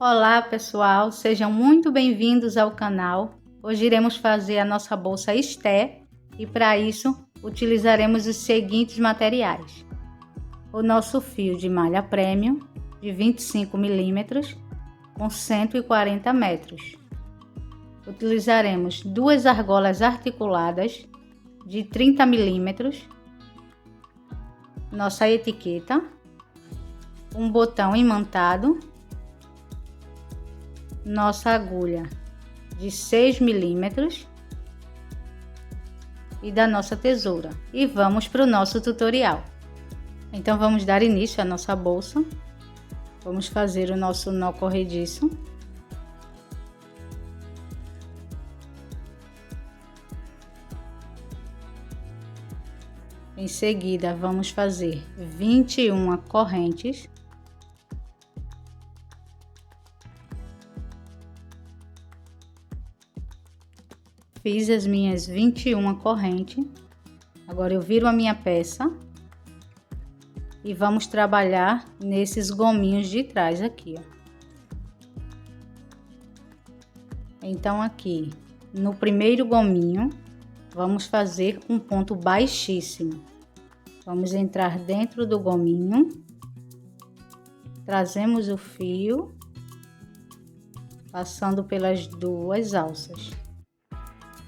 Olá pessoal, sejam muito bem-vindos ao canal. Hoje iremos fazer a nossa bolsa Esté e para isso utilizaremos os seguintes materiais: o nosso fio de malha premium de 25 milímetros com 140 metros. Utilizaremos duas argolas articuladas de 30 milímetros, nossa etiqueta, um botão imantado, nossa agulha de 6 milímetros e da nossa tesoura. E vamos para o nosso tutorial. Então vamos dar início à nossa bolsa. Vamos fazer o nosso nó corrediço. Em seguida vamos fazer 21 correntes. Fiz as minhas 21 correntes. Agora eu viro a minha peça e vamos trabalhar nesses gominhos de trás aqui, ó. Então aqui no primeiro gominho vamos fazer um ponto baixíssimo. Vamos entrar dentro do gominho, trazemos o fio, passando pelas duas alças.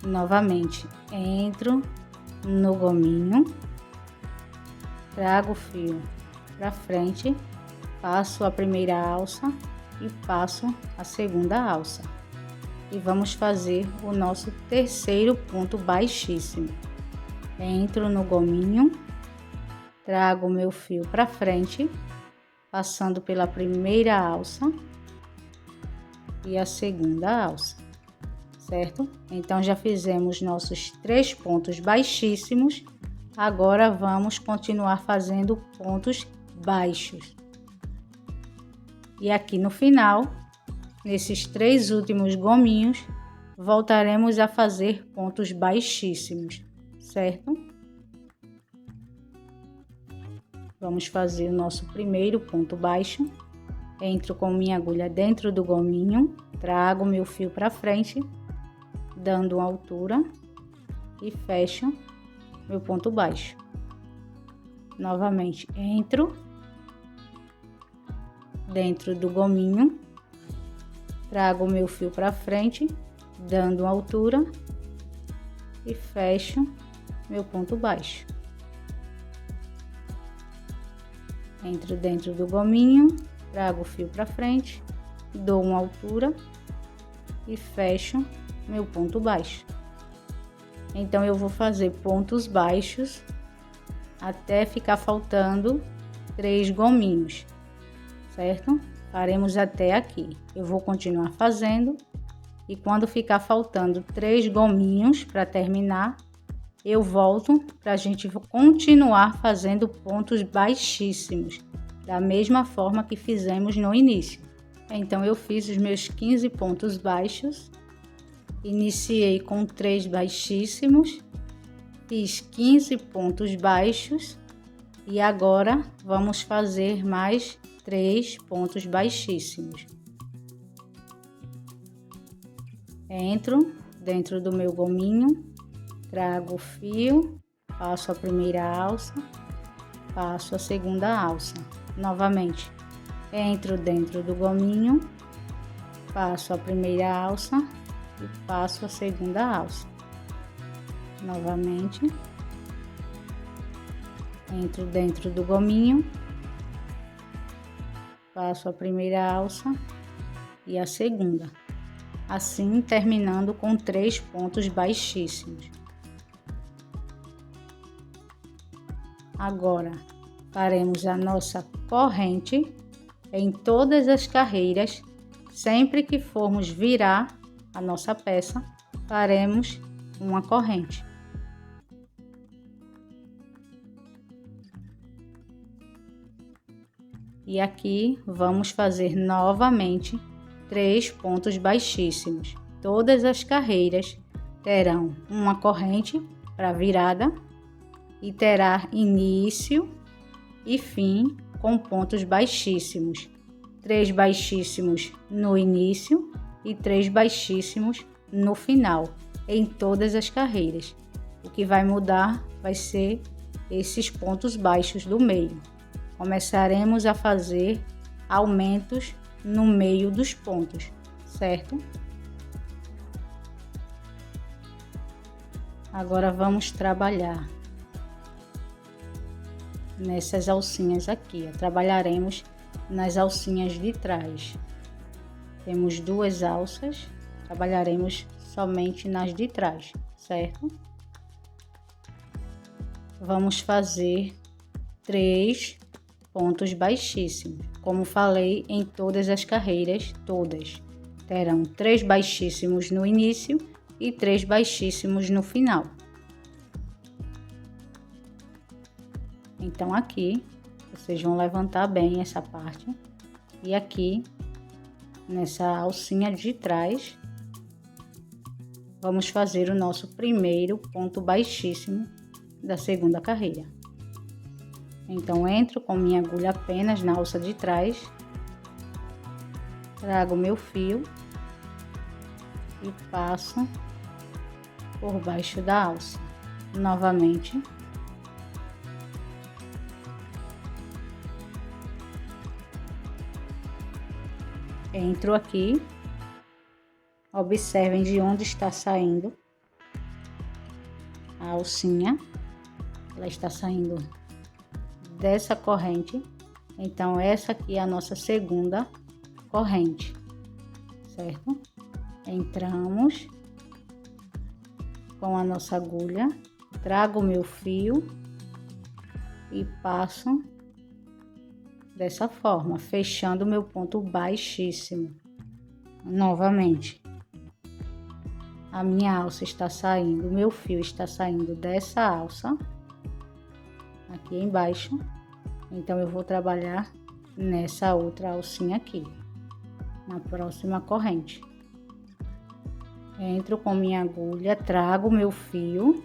Novamente entro no gominho, trago o fio para frente, passo a primeira alça e passo a segunda alça e vamos fazer o nosso terceiro ponto baixíssimo. Entro no gominho, trago o meu fio para frente, passando pela primeira alça e a segunda alça. Certo? Então já fizemos nossos 3 pontos baixíssimos. Agora vamos continuar fazendo pontos baixos. E aqui no final, nesses 3 últimos gominhos, voltaremos a fazer pontos baixíssimos, certo? Vamos fazer o nosso primeiro ponto baixo. Entro com minha agulha dentro do gominho, trago meu fio para frente, dando uma altura e fecho meu ponto baixo. Novamente entro dentro do gominho, trago meu fio para frente, dando uma altura e fecho meu ponto baixo. Entro dentro do gominho, trago o fio para frente, dou uma altura e fecho meu ponto baixo. Então eu vou fazer pontos baixos até ficar faltando 3 gominhos, certo? Faremos até aqui. Eu vou continuar fazendo e quando ficar faltando 3 gominhos para terminar, eu volto para a gente continuar fazendo pontos baixíssimos, da mesma forma que fizemos no início. Então eu fiz os meus 15 pontos baixos. Iniciei com 3 baixíssimos, fiz 15 pontos baixos e agora vamos fazer mais 3 pontos baixíssimos. Entro dentro do meu gominho, trago o fio, passo a primeira alça, passo a segunda alça. Novamente, entro dentro do gominho, passo a primeira alça e passo a segunda alça. Novamente entro dentro do gominho, passo a primeira alça e a segunda, assim terminando com 3 pontos baixíssimos. Agora faremos a nossa corrente em todas as carreiras. Sempre que formos virar a nossa peça, faremos uma corrente. E aqui vamos fazer novamente 3 pontos baixíssimos. Todas as carreiras terão uma corrente para virada e terá início e fim com pontos baixíssimos. 3 baixíssimos no início e 3 baixíssimos no final, em todas as carreiras. O que vai mudar vai ser esses pontos baixos do meio. Começaremos a fazer aumentos no meio dos pontos, certo? Agora vamos trabalhar nessas alcinhas aqui, ó. Trabalharemos nas alcinhas de trás. Temos 2 alças, trabalharemos somente nas de trás, certo? Vamos fazer 3 pontos baixíssimos. Como falei, em todas as carreiras, todas terão 3 baixíssimos no início e 3 baixíssimos no final. Então aqui vocês vão levantar bem essa parte e aqui nessa alcinha de trás vamos fazer o nosso primeiro ponto baixíssimo da segunda carreira. Então entro com minha agulha apenas na alça de trás, trago meu fio e passo por baixo da alça. Novamente entro aqui, observem de onde está saindo a alcinha, ela está saindo dessa corrente, então essa aqui é a nossa segunda corrente, certo? Entramos com a nossa agulha, trago o meu fio e passo dessa forma, fechando o meu ponto baixíssimo. Novamente, a minha alça está saindo, o meu fio está saindo dessa alça, aqui embaixo, então eu vou trabalhar nessa outra alcinha aqui, na próxima corrente. Entro com minha agulha, trago meu fio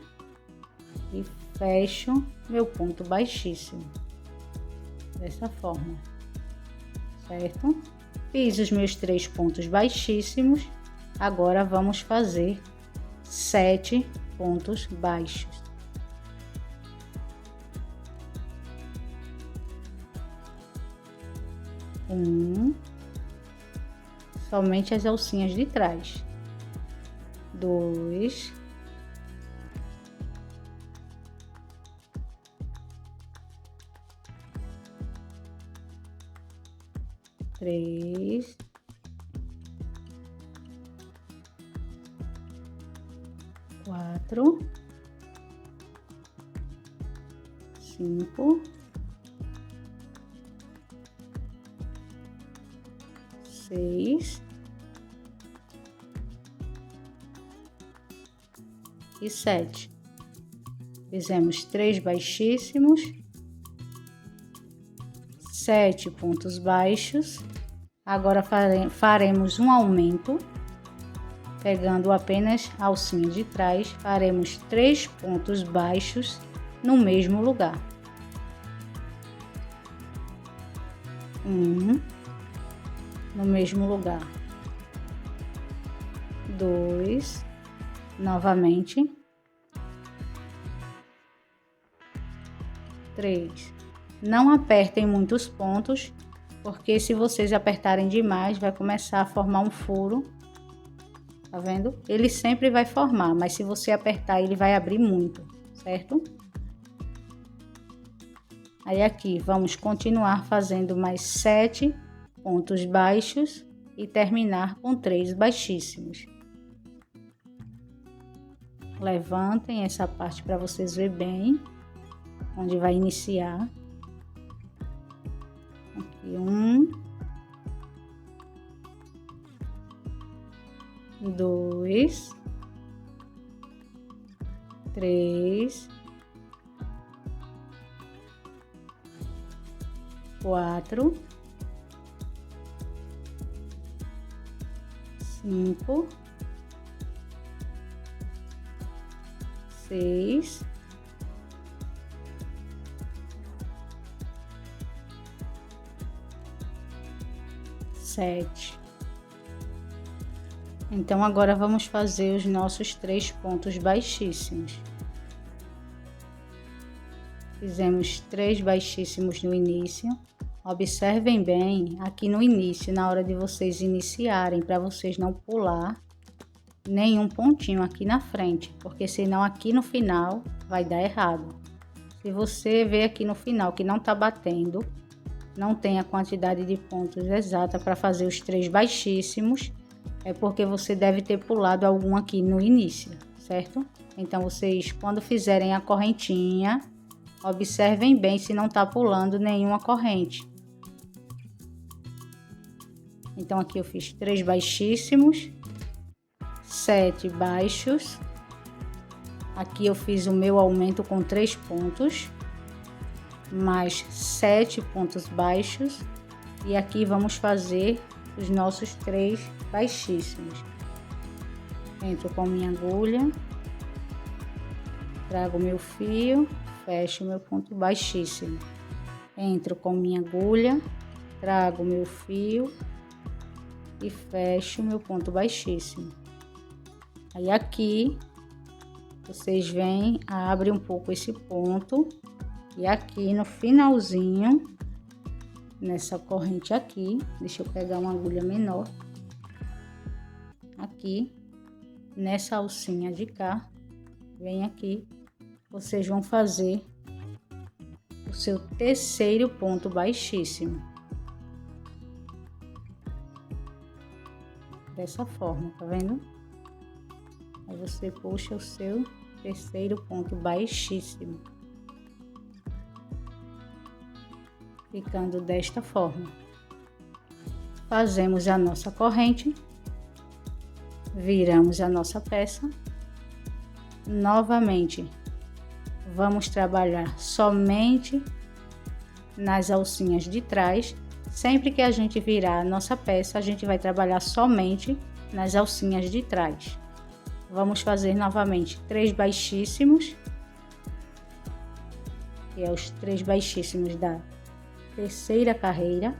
e fecho meu ponto baixíssimo, dessa forma, certo? Fiz os meus 3 pontos baixíssimos, agora vamos fazer 7 pontos baixos. Somente as alcinhas de trás. 2, 3, 4, 5, 6 e 7. Fizemos 3 baixíssimos, 7 pontos baixos. Agora faremos um aumento, pegando apenas a alcinha de trás, faremos 3 pontos baixos no mesmo lugar. 1, no mesmo lugar. 2, novamente. 3. Não apertem muitos pontos, porque se vocês apertarem demais, vai começar a formar um furo. Tá vendo? Ele sempre vai formar, mas se você apertar, ele vai abrir muito, certo? Aí aqui, vamos continuar fazendo mais 7 pontos baixos e terminar com 3 baixíssimos. Levantem essa parte para vocês verem bem onde vai iniciar. Aqui 1, 2, 3, 4, 5, 6, 7 7. Então, agora vamos fazer os nossos 3 pontos baixíssimos. Fizemos 3 baixíssimos no início. Observem bem aqui no início, na hora de vocês iniciarem, para vocês não pular nenhum pontinho aqui na frente, porque senão aqui no final vai dar errado. Se você ver aqui no final que não tá batendo, não tem a quantidade de pontos exata para fazer os 3 baixíssimos, é porque você deve ter pulado algum aqui no início, certo? Então, vocês, quando fizerem a correntinha, observem bem se não tá pulando nenhuma corrente. Então, aqui eu fiz 3 baixíssimos, 7 baixos. Aqui eu fiz o meu aumento com 3 pontos, mais 7 pontos baixos. E aqui vamos fazer os nossos 3 baixíssimos. Entro com minha agulha, trago meu fio, fecho meu ponto baixíssimo. Entro com minha agulha, trago meu fio e fecho meu ponto baixíssimo. Aí aqui vocês vêm, abrem um pouco esse ponto e aqui no finalzinho, nessa corrente aqui, deixa eu pegar uma agulha menor, aqui nessa alcinha de cá, vem aqui, vocês vão fazer o seu terceiro ponto baixíssimo, dessa forma, tá vendo? Aí você puxa o seu terceiro ponto baixíssimo, ficando desta forma. Fazemos a nossa corrente, viramos a nossa peça. Novamente, vamos trabalhar somente nas alcinhas de trás. Sempre que a gente virar a nossa peça, a gente vai trabalhar somente nas alcinhas de trás. Vamos fazer novamente 3 baixíssimos, que é os 3 baixíssimos da terceira carreira.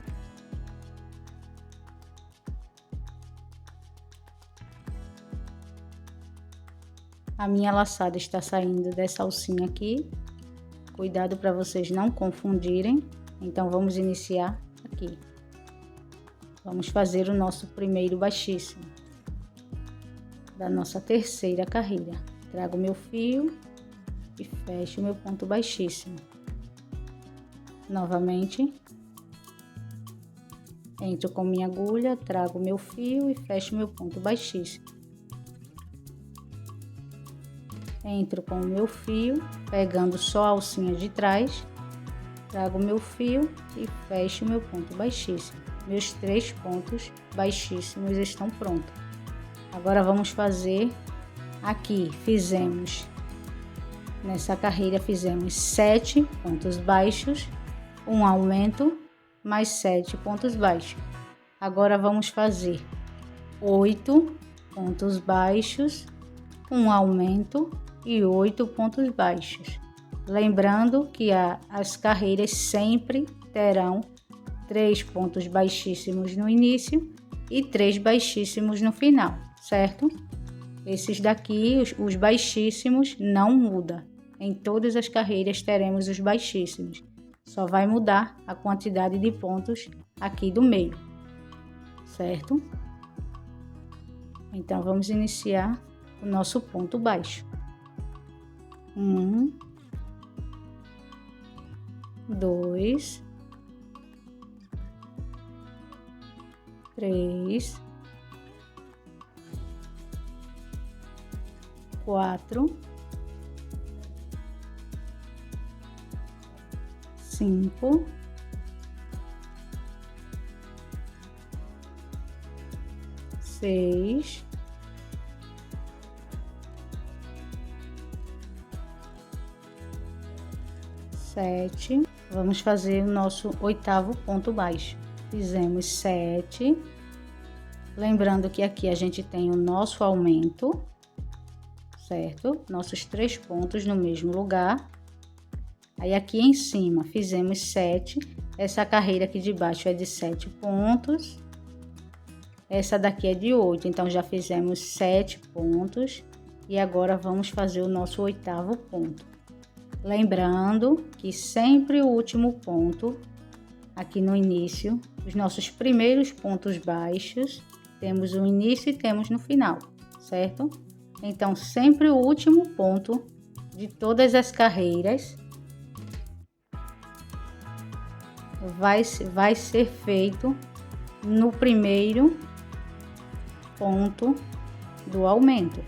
A minha laçada está saindo dessa alcinha aqui. Cuidado para vocês não confundirem. Então, vamos iniciar aqui. Vamos fazer o nosso primeiro baixíssimo da nossa terceira carreira. Trago meu fio e fecho meu ponto baixíssimo. Novamente, entro com minha agulha, trago meu fio e fecho meu ponto baixíssimo. Entro com o meu fio, pegando só a alcinha de trás, trago meu fio e fecho meu ponto baixíssimo. Meus 3 pontos baixíssimos estão prontos. Agora vamos fazer aqui, nessa carreira fizemos 7 pontos baixos, um aumento, mais 7 pontos baixos. Agora vamos fazer 8 pontos baixos, um aumento e 8 pontos baixos. Lembrando que as carreiras sempre terão 3 pontos baixíssimos no início e 3 baixíssimos no final, certo? Esses daqui, os baixíssimos, não muda. Em todas as carreiras teremos os baixíssimos. Só vai mudar a quantidade de pontos aqui do meio, certo? Então, vamos iniciar o nosso ponto baixo. 1, 2, 3, 4, 5, 6, 7. Vamos fazer o nosso 8º ponto baixo. Fizemos 7. Lembrando que aqui a gente tem o nosso aumento, certo? Nossos 3 pontos no mesmo lugar. Aí aqui em cima fizemos 7. Essa carreira aqui de baixo é de 7 pontos. Essa daqui é de 8, então já fizemos 7 pontos e agora vamos fazer o nosso 8º ponto. Lembrando que sempre o último ponto, aqui no início, os nossos primeiros pontos baixos, temos o início e temos no final, certo? Então, sempre o último ponto de todas as carreiras vai ser feito no primeiro ponto do aumento,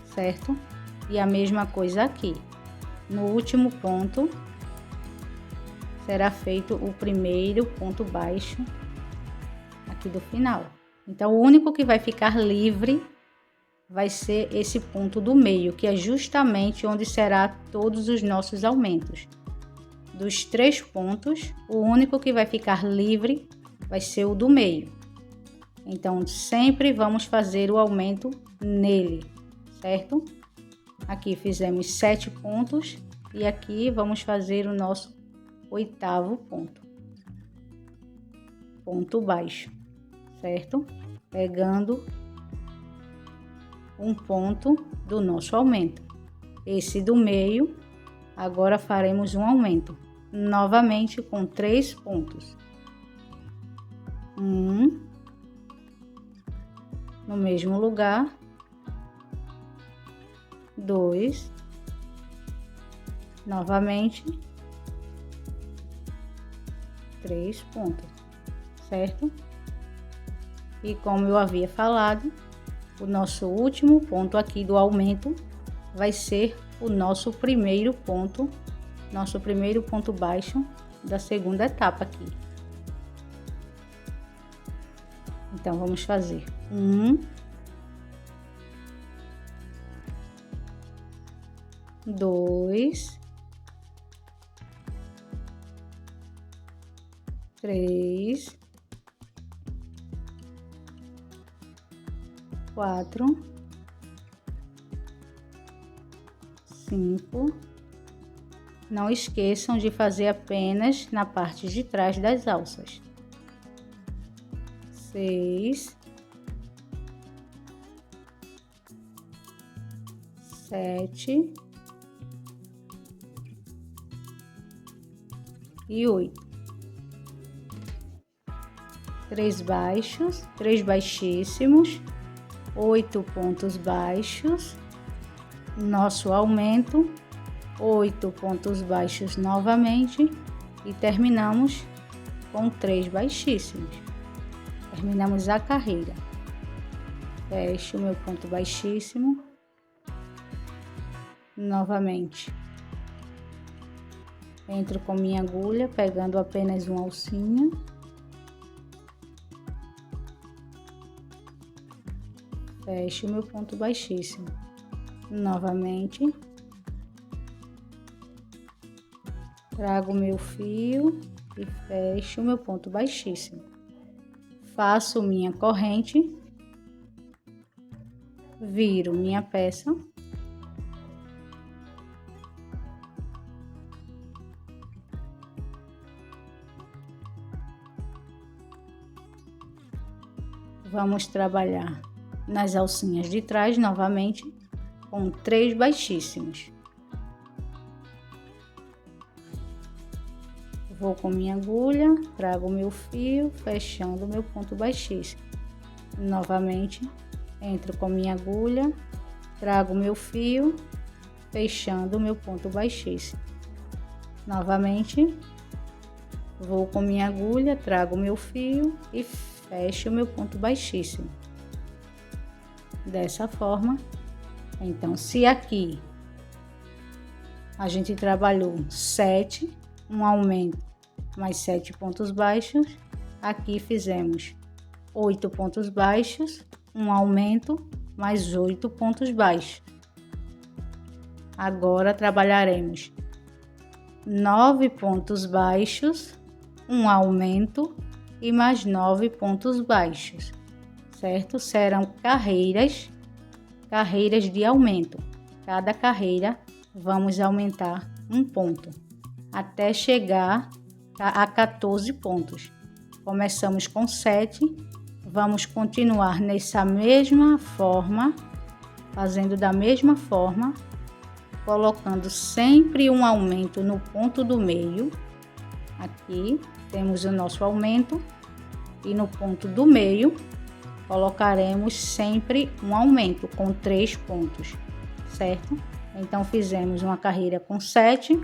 certo? E a mesma coisa aqui. No último ponto será feito o primeiro ponto baixo aqui do final. Então, o único que vai ficar livre vai ser esse ponto do meio, que é justamente onde será todos os nossos aumentos. Dos 3 pontos, o único que vai ficar livre vai ser o do meio. Então, sempre vamos fazer o aumento nele, certo? Aqui fizemos 7 pontos e aqui vamos fazer o nosso 8º ponto. Ponto baixo, certo? Pegando um ponto do nosso aumento. Esse do meio, agora faremos um aumento, novamente com 3 pontos. No mesmo lugar, 2, novamente 3 pontos, certo? E como eu havia falado, o nosso último ponto aqui do aumento vai ser o nosso primeiro ponto baixo da segunda etapa aqui. Então, vamos fazer 1, 2, 3, 4, 5. Não esqueçam de fazer apenas na parte de trás das alças. 6, 7 e 8. 3 baixos, 3 baixíssimos, 8 pontos baixos, nosso aumento, 8 pontos baixos novamente e terminamos com 3 baixíssimos. Terminamos a carreira. Fecho o meu ponto baixíssimo. Novamente. Entro com minha agulha, pegando apenas uma alcinha. Fecho o meu ponto baixíssimo. Novamente. Trago o meu fio e fecho o meu ponto baixíssimo. Faço minha corrente, viro minha peça, vamos trabalhar nas alcinhas de trás novamente com 3 baixíssimos. Vou com minha agulha, trago meu fio, fechando meu ponto baixíssimo. Novamente, entro com minha agulha, trago meu fio, fechando meu ponto baixíssimo. Novamente, vou com minha agulha, trago meu fio e fecho meu ponto baixíssimo. Dessa forma, então, se aqui a gente trabalhou 7, um aumento mais 7 pontos baixos, aqui fizemos 8 pontos baixos, um aumento mais 8 pontos baixos. Agora trabalharemos 9 pontos baixos, um aumento e mais 9 pontos baixos, certo? Serão carreiras de aumento. Cada carreira vamos aumentar um ponto, até chegar a 14 pontos. Começamos com 7, vamos continuar nessa mesma forma, fazendo da mesma forma, colocando sempre um aumento no ponto do meio. Aqui temos o nosso aumento e no ponto do meio colocaremos sempre um aumento com 3 pontos, certo? Então fizemos uma carreira com 7,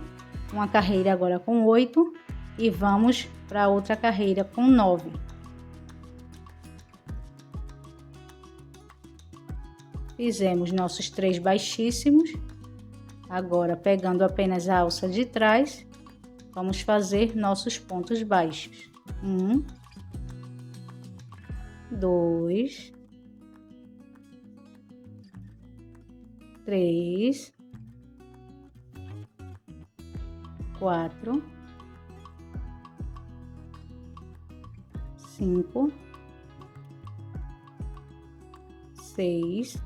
uma carreira agora com 8 e vamos para outra carreira com 9. Fizemos nossos 3 baixíssimos. Agora, pegando apenas a alça de trás, vamos fazer nossos pontos baixos. 1, 2, 3, 4, 5, 6,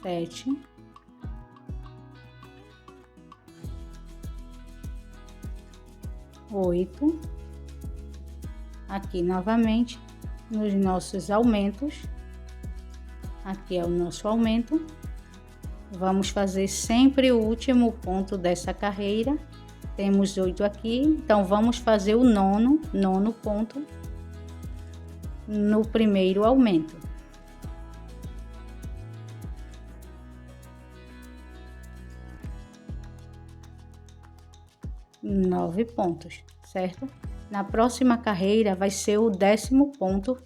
7, 8. Aqui novamente nos nossos aumentos. Aqui é o nosso aumento. Vamos fazer sempre o último ponto dessa carreira. Temos 8 aqui, então vamos fazer o nono ponto no primeiro aumento. Nove pontos, certo? Na próxima carreira vai ser o 10º ponto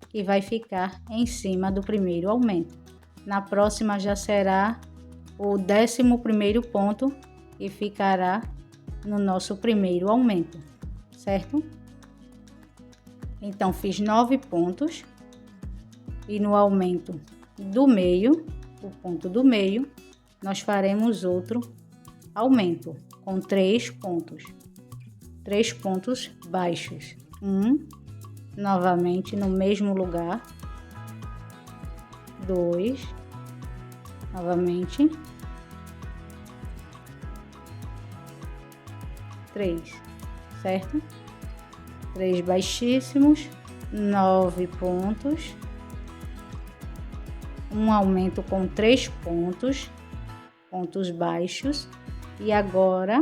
que vai ficar em cima do primeiro aumento. Na próxima já será o 11º ponto que ficará no nosso primeiro aumento, certo? Então fiz 9 pontos e no aumento do meio, o ponto do meio, nós faremos outro aumento com 3 pontos. 3 pontos baixos. Novamente no mesmo lugar. 2, novamente. 3, certo? 3 baixíssimos, 9 pontos. Um aumento com 3 pontos, pontos baixos. E agora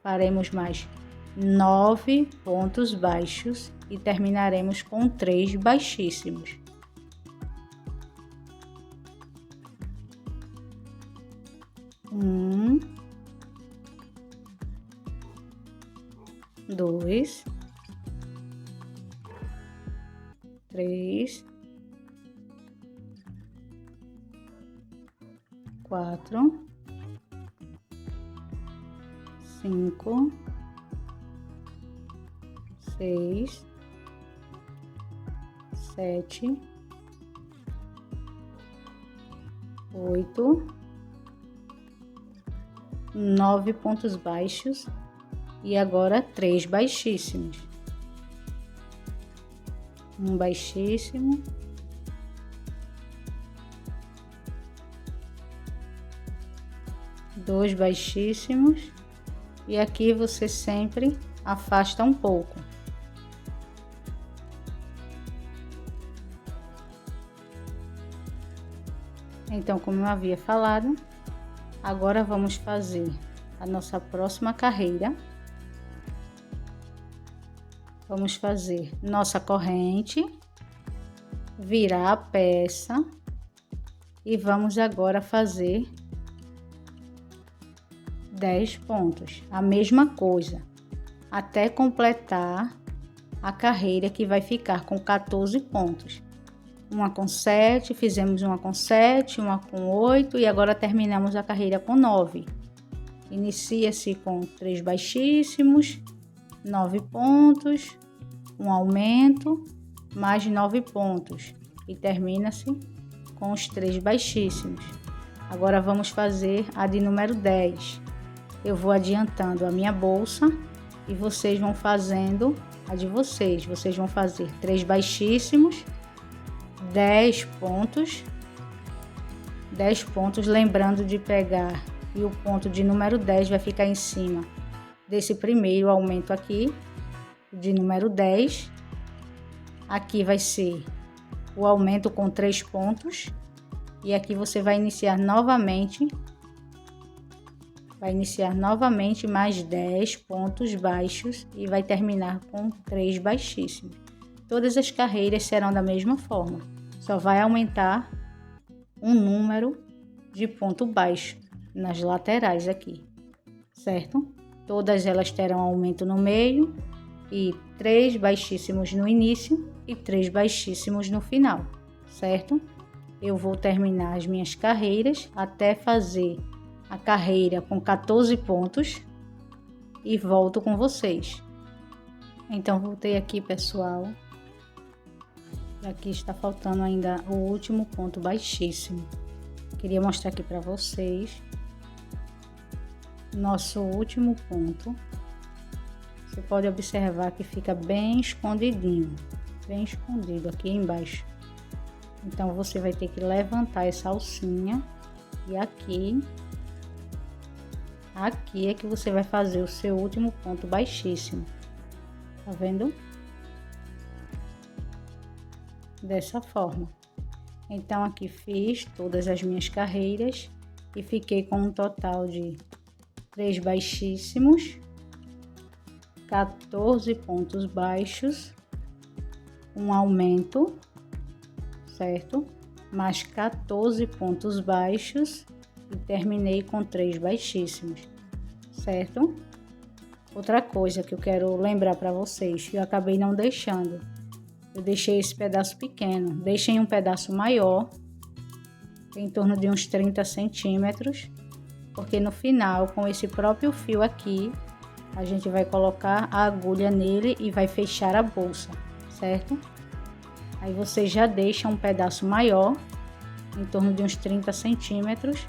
faremos mais 9 pontos baixos e terminaremos com 3 baixíssimos. Um, 2, 3, 4, 5, 6, 7, 8, 9 pontos baixos e agora 3 baixíssimos. Um baixíssimo, dois baixíssimos e aqui você sempre afasta um pouco. Então, como eu havia falado, agora vamos fazer a nossa próxima carreira. Vamos fazer nossa corrente, virar a peça e vamos agora fazer 10 pontos, a mesma coisa, até completar a carreira que vai ficar com 14 pontos. Uma com 7, fizemos uma com 7, uma com 8 e agora terminamos a carreira com 9. Inicia-se com 3 baixíssimos, 9 pontos, um aumento, mais 9 pontos e termina-se com os 3 baixíssimos. Agora vamos fazer a de número 10. Eu vou adiantando a minha bolsa e vocês vão fazendo a de vocês. Vocês vão fazer 3 baixíssimos, 10 pontos, lembrando de pegar e o ponto de número 10 vai ficar em cima desse primeiro aumento aqui, de número 10. Aqui vai ser o aumento com 3 pontos. E aqui você vai iniciar novamente mais 10 pontos baixos e vai terminar com 3 baixíssimos. Todas as carreiras serão da mesma forma, só vai aumentar um número de ponto baixo nas laterais aqui, certo? Todas elas terão aumento no meio e 3 baixíssimos no início e 3 baixíssimos no final, certo? Eu vou terminar as minhas carreiras até fazer a carreira com 14 pontos e volto com vocês. Então, voltei aqui, pessoal. Aqui está faltando ainda o último ponto baixíssimo. Queria mostrar aqui para vocês. Nosso último ponto. Você pode observar que fica bem escondidinho, bem escondido aqui embaixo. Então, você vai ter que levantar essa alcinha e aqui é que você vai fazer o seu último ponto baixíssimo. Tá vendo? Dessa forma. Então, aqui fiz todas as minhas carreiras e fiquei com um total de 3 baixíssimos, 14 pontos baixos, um aumento, certo? Mais 14 pontos baixos e terminei com 3 baixíssimos, certo? Outra coisa que eu quero lembrar para vocês, que eu acabei não deixando, eu deixei esse pedaço pequeno, deixem um pedaço maior, em torno de uns 30 centímetros, porque no final, com esse próprio fio aqui, a gente vai colocar a agulha nele e vai fechar a bolsa, certo? Aí você já deixa um pedaço maior, em torno de uns 30 centímetros,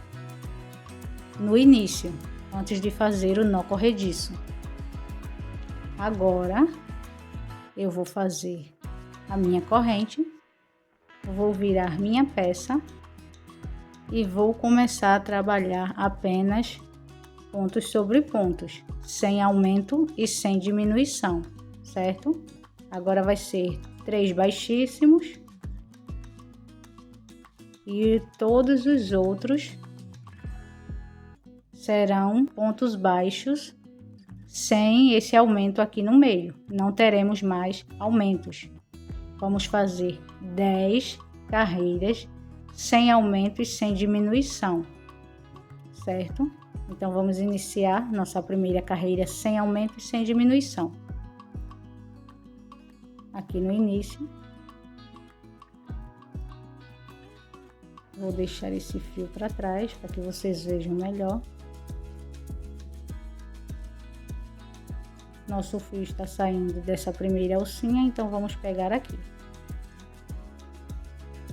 no início, antes de fazer o nó corrediço. Agora, eu vou fazer a minha corrente, vou virar minha peça e vou começar a trabalhar apenas pontos sobre pontos, sem aumento e sem diminuição, certo? Agora vai ser 3 baixíssimos e todos os outros serão pontos baixos sem esse aumento aqui no meio. Não teremos mais aumentos. Vamos fazer 10 carreiras sem aumento e sem diminuição, certo? Então, vamos iniciar nossa primeira carreira sem aumento e sem diminuição. Aqui no início, vou deixar esse fio para trás para que vocês vejam melhor. Nosso fio está saindo dessa primeira alcinha, então vamos pegar aqui.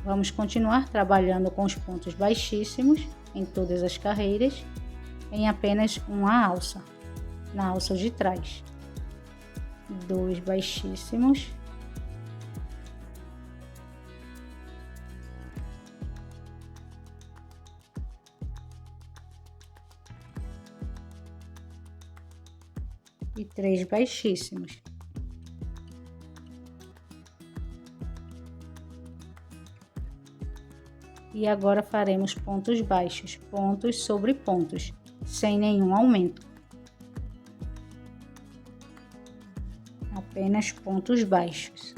Vamos continuar trabalhando com os pontos baixíssimos em todas as carreiras, em apenas uma alça, na alça de trás. 2 baixíssimos. E 3 baixíssimos. E agora faremos pontos baixos, pontos sobre pontos, sem nenhum aumento. Apenas pontos baixos.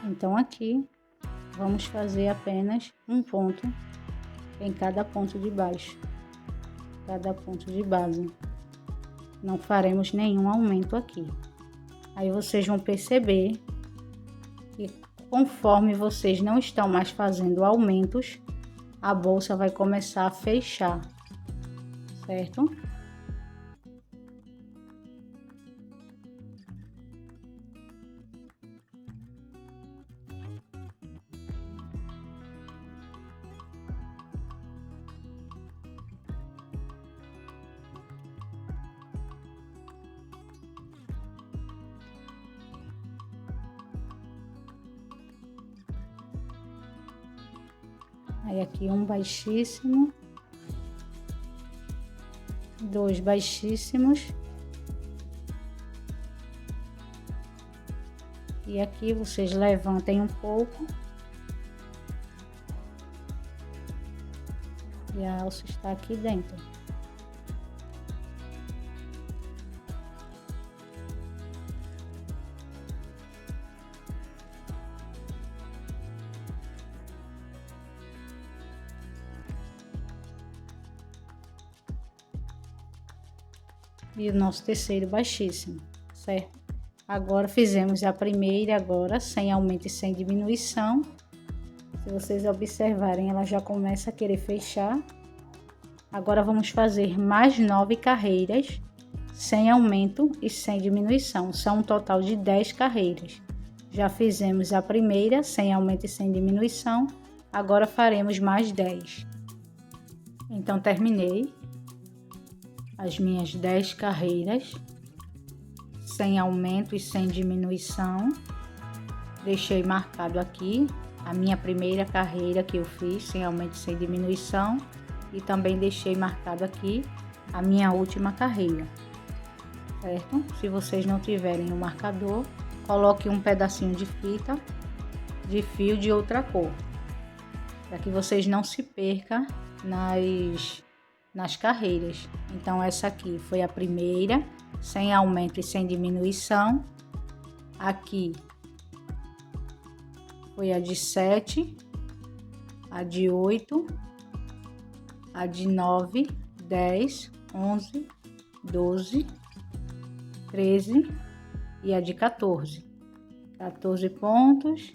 Então, aqui, vamos fazer apenas um ponto em cada ponto de baixo, cada ponto de base. Não faremos nenhum aumento aqui. Aí, vocês vão perceber que conforme vocês não estão mais fazendo aumentos, a bolsa vai começar a fechar, certo? Aí aqui um baixíssimo, 2 baixíssimos. E aqui vocês levantem um pouco. E a alça está aqui dentro. E o nosso terceiro baixíssimo, certo? Agora fizemos a primeira, agora sem aumento e sem diminuição. Se vocês observarem, ela já começa a querer fechar. Agora vamos fazer mais 9 carreiras, sem aumento e sem diminuição. São um total de 10 carreiras. Já fizemos a primeira, sem aumento e sem diminuição. Agora faremos mais 10. Então, terminei as minhas 10 carreiras, sem aumento e sem diminuição. Deixei marcado aqui a minha primeira carreira que eu fiz, sem aumento e sem diminuição. E também deixei marcado aqui a minha última carreira, certo? Se vocês não tiverem o marcador, coloque um pedacinho de fita de fio de outra cor, para que vocês não se percam nas carreiras. Então essa aqui foi a primeira, sem aumento e sem diminuição. Aqui foi a de 7, a de 8, a de 9, 10, 11, 12, 13 e a de 14. 14 pontos,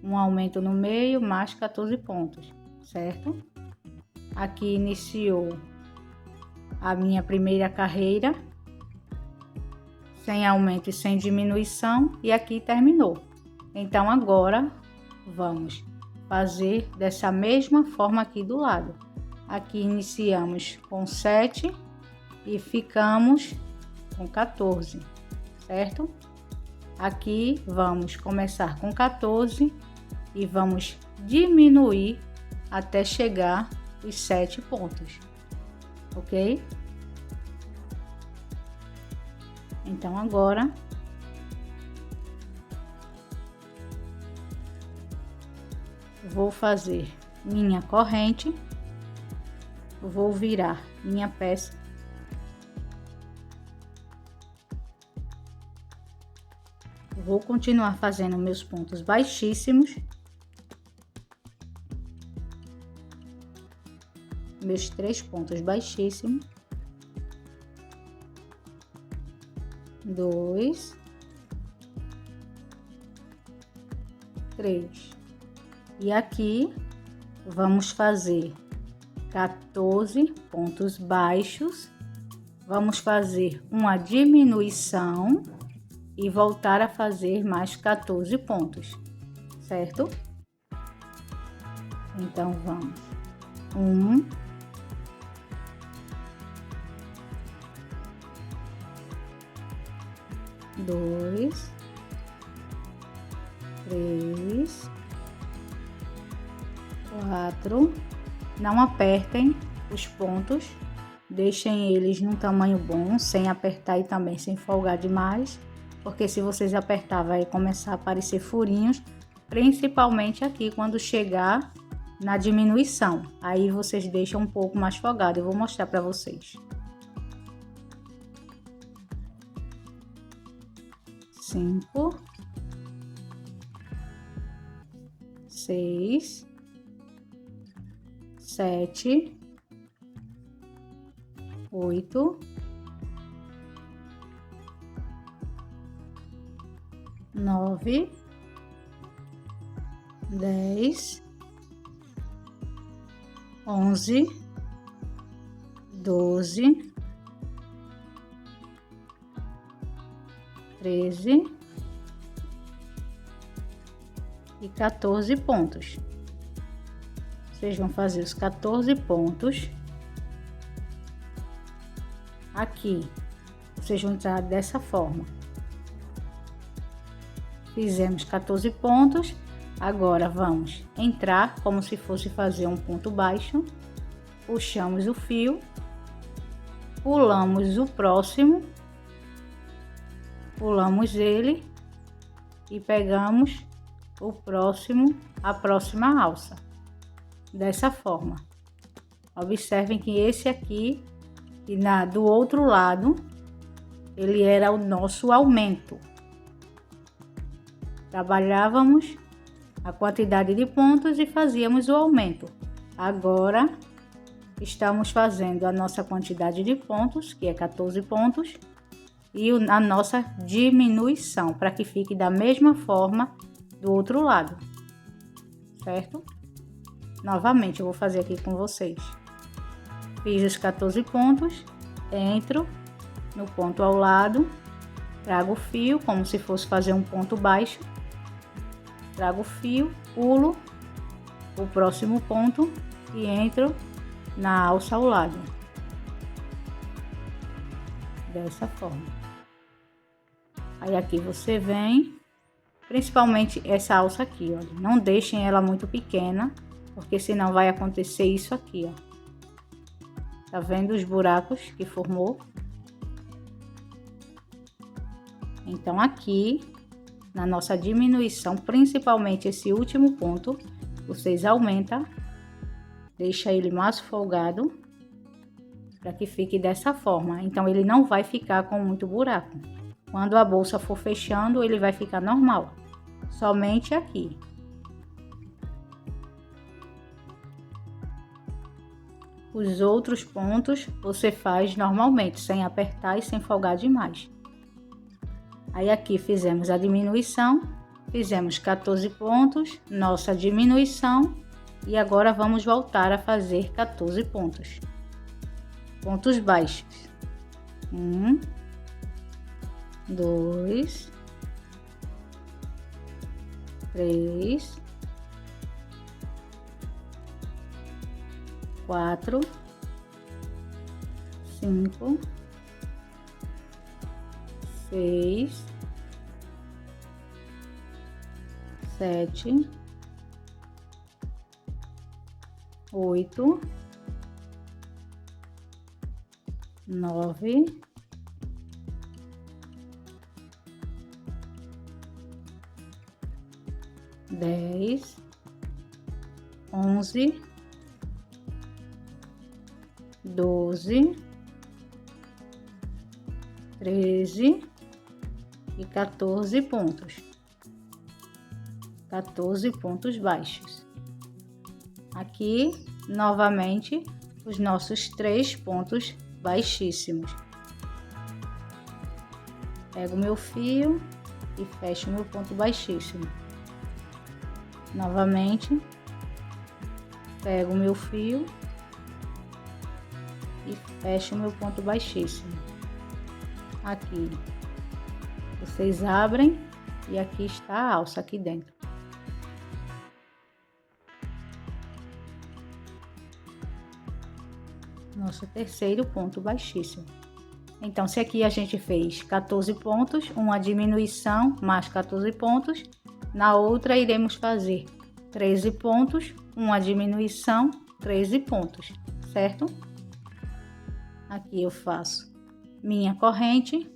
um aumento no meio, mais 14 pontos, certo? Aqui iniciou a minha primeira carreira, sem aumento e sem diminuição, e aqui terminou. Então agora vamos fazer dessa mesma forma aqui do lado. Aqui iniciamos com 7 e ficamos com 14, certo? Aqui vamos começar com 14 e vamos diminuir até chegar os 7 pontos, ok? Então agora vou fazer minha corrente, vou virar minha peça, vou continuar fazendo meus pontos baixíssimos, meus 3 pontos baixíssimos, 2, 3, e aqui vamos fazer 14 pontos baixos, vamos fazer uma diminuição e voltar a fazer mais 14 pontos, certo? Então vamos 1, 2, 3, 4. Não apertem os pontos, deixem eles num tamanho bom, sem apertar e também sem folgar demais, porque se vocês apertar vai começar a aparecer furinhos, principalmente aqui quando chegar na diminuição. Aí vocês deixam um pouco mais folgado, eu vou mostrar para vocês. 5, 6, 7, 8, 9, 10, 11, 12, 13 e 14 pontos. Vocês vão fazer os 14 pontos. Aqui, vocês vão entrar dessa forma. Fizemos 14 pontos. Agora vamos entrar como se fosse fazer um ponto baixo, puxamos o fio, pulamos o próximo, pulamos ele e pegamos o próximo, a próxima alça, dessa forma. Observem que esse aqui, e do outro lado, ele era o nosso aumento. Trabalhávamos a quantidade de pontos e fazíamos o aumento. Agora estamos fazendo a nossa quantidade de pontos, que é 14 pontos, e a nossa diminuição, para que fique da mesma forma do outro lado, certo? Novamente eu vou fazer aqui com vocês. Fiz os 14 pontos, entro no ponto ao lado, trago o fio como se fosse fazer um ponto baixo, trago o fio, pulo o próximo ponto e entro na alça ao lado, dessa forma. Aí aqui você vem, principalmente essa alça aqui, olha, não deixem ela muito pequena, porque senão vai acontecer isso aqui, ó. Tá vendo os buracos que formou? Então aqui, na nossa diminuição, principalmente esse último ponto, vocês aumentam, deixa ele mais folgado, para que fique dessa forma. Então ele não vai ficar com muito buraco. Quando a bolsa for fechando, ele vai ficar normal, somente aqui. Os outros pontos você faz normalmente, sem apertar e sem folgar demais. Aí aqui fizemos a diminuição, fizemos 14 pontos, nossa diminuição, e agora vamos voltar a fazer 14 pontos. Pontos baixos. 1, 2, 3, 4, 5, 6, 7, 8, 9, 10, 11, 12, 13 e 14 pontos. 14 pontos baixos. Aqui, novamente, os nossos 3 pontos baixíssimos. Pego meu fio e fecho meu ponto baixíssimo. Novamente, pego meu fio e fecho meu ponto baixíssimo. Aqui vocês abrem e aqui está a alça aqui dentro. Nosso terceiro ponto baixíssimo. Então, se aqui a gente fez 14 pontos, uma diminuição mais 14 pontos, na outra iremos fazer 13 pontos, uma diminuição, 13 pontos, certo? Aqui eu faço minha corrente,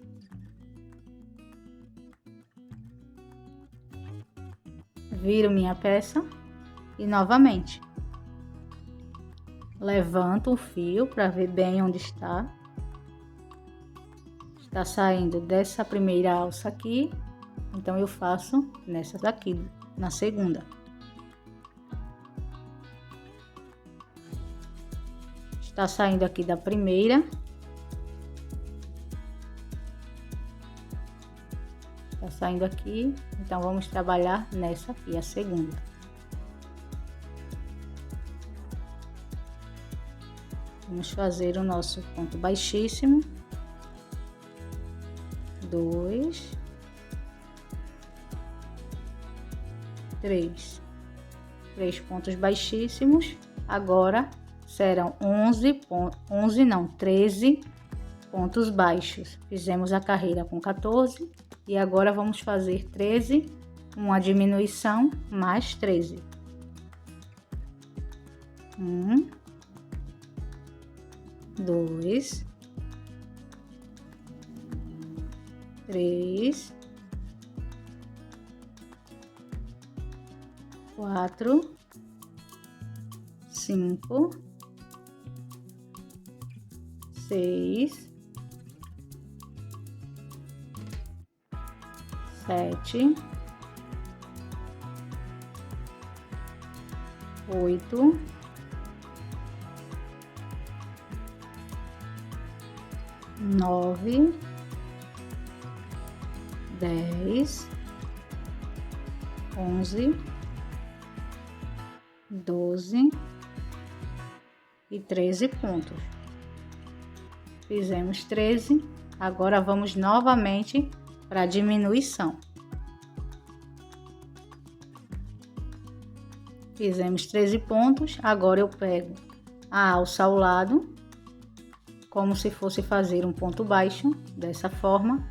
viro minha peça e novamente levanto o fio para ver bem onde está. Está saindo dessa primeira alça aqui, então eu faço nessa daqui, na segunda. Está saindo aqui da primeira. Está saindo aqui, então vamos trabalhar nessa aqui, a segunda. Vamos fazer o nosso ponto baixíssimo. 2, 3 pontos baixíssimos. Agora serão 13 pontos baixos. Fizemos a carreira com 14 e agora vamos fazer 13 uma diminuição, mais 13. 1, 2, 3, 4, 5, 6, 7, 8, 9, 10, 11, 12 e 13 pontos. Fizemos 13, agora vamos novamente para a diminuição. Fizemos 13 pontos, agora eu pego a alça ao lado, como se fosse fazer um ponto baixo, dessa forma.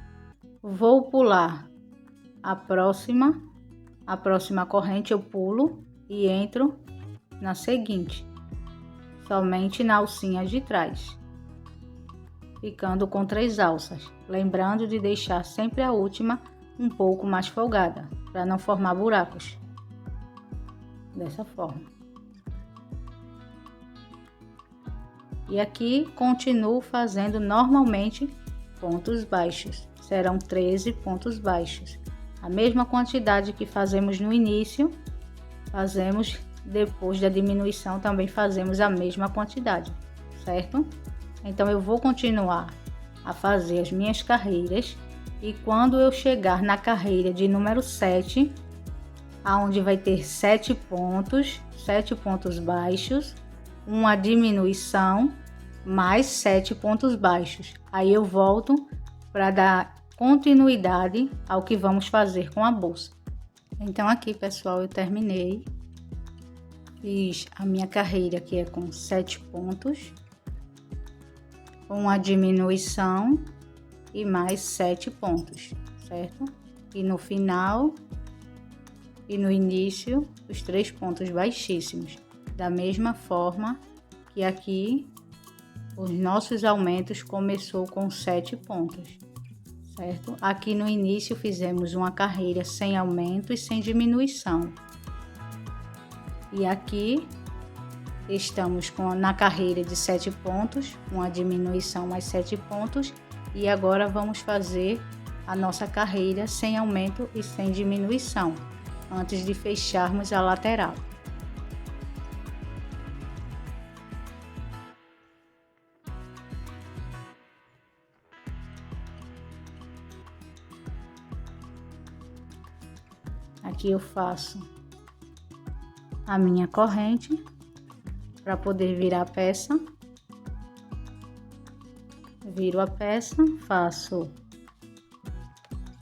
Vou pular a próxima corrente, eu pulo e entro na seguinte, somente na alcinha de trás, ficando com 3 alças, lembrando de deixar sempre a última um pouco mais folgada, para não formar buracos, dessa forma. E aqui continuo fazendo normalmente pontos baixos, serão 13 pontos baixos, a mesma quantidade que fazemos no início, fazemos depois da diminuição, também fazemos a mesma quantidade, certo? Então eu vou continuar a fazer as minhas carreiras e quando eu chegar na carreira de número 7, aonde vai ter 7 pontos baixos, uma diminuição, mais 7 pontos baixos. Aí eu volto para dar continuidade ao que vamos fazer com a bolsa. Então aqui, pessoal, eu terminei. Fiz a minha carreira que é com 7 pontos, uma diminuição e mais 7 pontos, certo? E no final e no início, os 3 pontos baixíssimos. Da mesma forma que aqui, os nossos aumentos começou com 7 pontos, certo? Aqui no início fizemos uma carreira sem aumento e sem diminuição. E aqui estamos na carreira de 7 pontos, uma diminuição mais 7 pontos. E agora vamos fazer a nossa carreira sem aumento e sem diminuição, antes de fecharmos a lateral. Aqui eu faço a minha corrente para poder virar a peça. Viro a peça, faço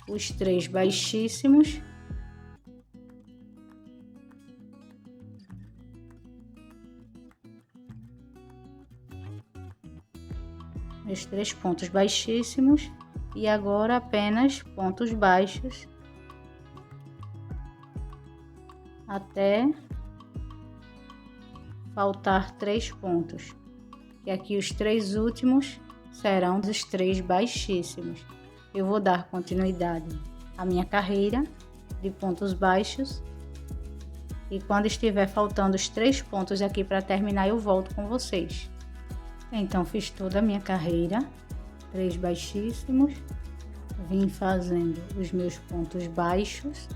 os 3 baixíssimos. Os 3 pontos baixíssimos e agora apenas pontos baixos até faltar 3 pontos. E aqui os 3 últimos serão os 3 baixíssimos. Eu vou dar continuidade à minha carreira de pontos baixos e quando estiver faltando os 3 pontos aqui para terminar, eu volto com vocês. Então fiz toda a minha carreira, 3 baixíssimos, vim fazendo os meus pontos baixos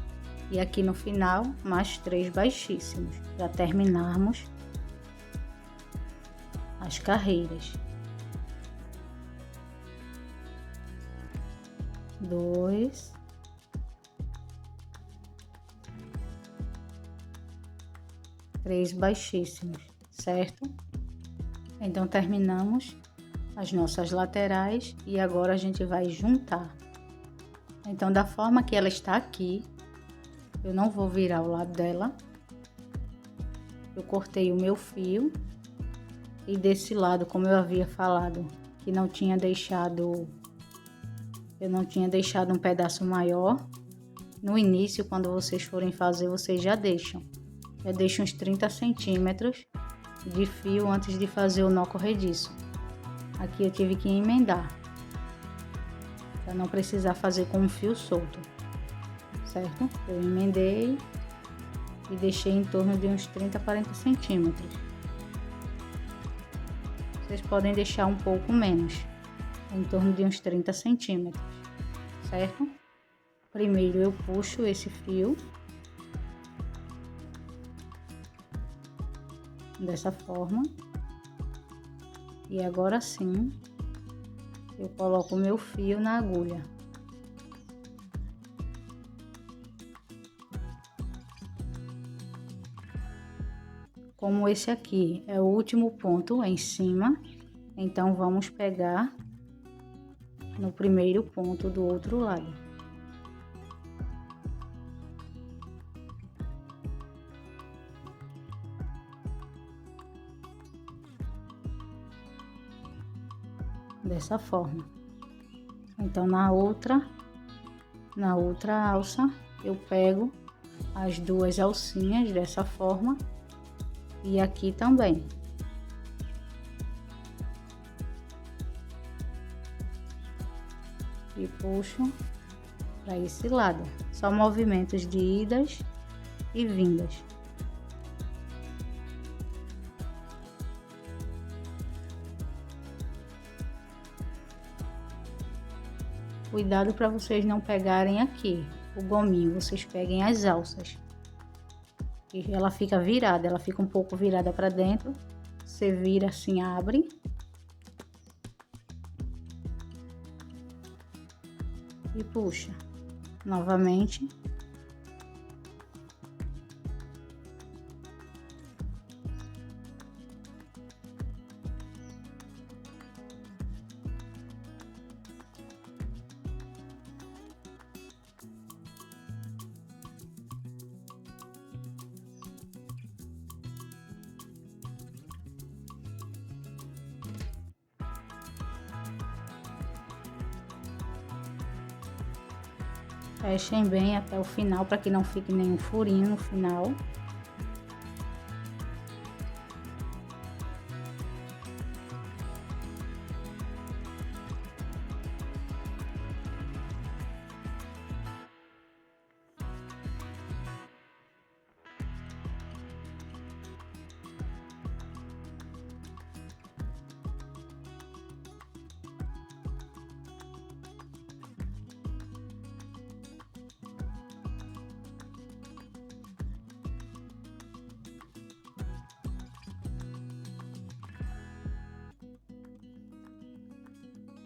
e aqui no final mais 3 baixíssimos para terminarmos as carreiras. 2, 3 baixíssimos, certo? Então terminamos as nossas laterais e agora a gente vai juntar. Então da forma que ela está aqui, eu não vou virar o lado dela. Eu cortei o meu fio e desse lado, como eu havia falado, que eu não tinha deixado um pedaço maior, no início, quando vocês forem fazer, vocês já deixam uns 30 centímetros de fio antes de fazer o nó corrediço. Aqui eu tive que emendar, para não precisar fazer com um fio solto, certo? Eu emendei e deixei em torno de uns 30 a 40 centímetros. Vocês podem deixar um pouco menos, em torno de uns 30 centímetros, certo? Primeiro eu puxo esse fio, dessa forma, e agora sim, eu coloco o meu fio na agulha. Como esse aqui é o último ponto em cima, então vamos pegar no primeiro ponto do outro lado. Dessa forma. Então na outra alça eu pego as duas alcinhas dessa forma e aqui também. E puxo para esse lado. Só movimentos de idas e vindas. Cuidado para vocês não pegarem aqui o gominho, vocês peguem as alças. E ela fica virada, ela fica um pouco virada para dentro. Você vira assim, abre. E puxa novamente. Fechem bem até o final para que não fique nenhum furinho no final.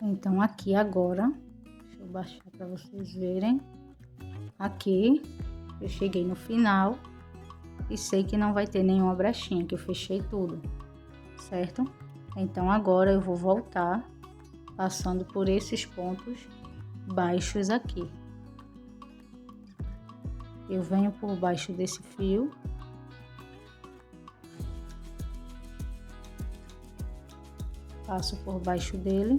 Então aqui agora, deixa eu baixar para vocês verem. Aqui eu cheguei no final e sei que não vai ter nenhuma brechinha, que eu fechei tudo, certo? Então agora eu vou voltar passando por esses pontos baixos aqui. Eu venho por baixo desse fio. Passo por baixo dele.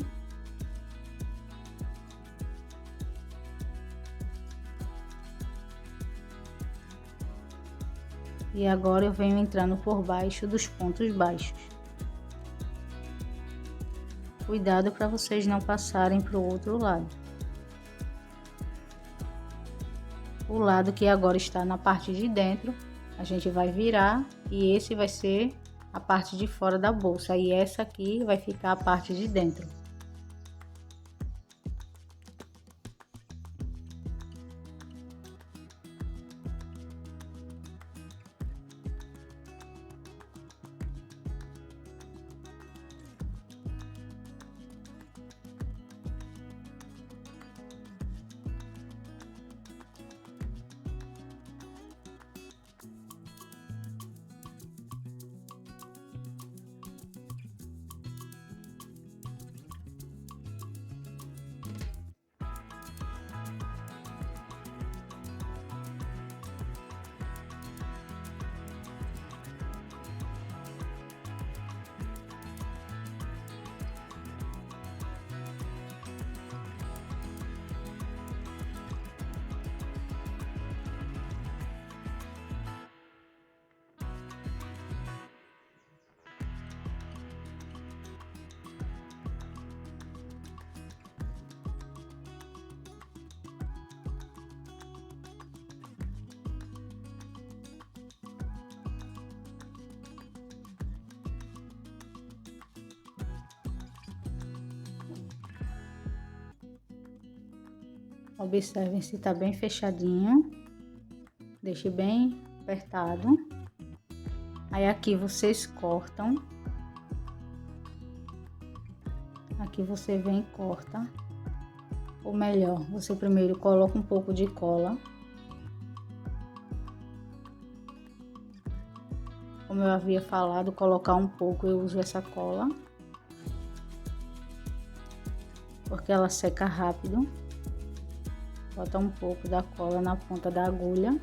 E agora eu venho entrando por baixo dos pontos baixos. Cuidado para vocês não passarem para o outro lado. O lado que agora está na parte de dentro, a gente vai virar e esse vai ser a parte de fora da bolsa. E essa aqui vai ficar a parte de dentro. Observem se tá bem fechadinho. Deixe bem apertado. Aí aqui vocês cortam. Aqui você vem e corta. Ou melhor, você primeiro coloca um pouco de cola. Como eu havia falado, colocar um pouco, eu uso essa cola, porque ela seca rápido. Bota um pouco da cola na ponta da agulha.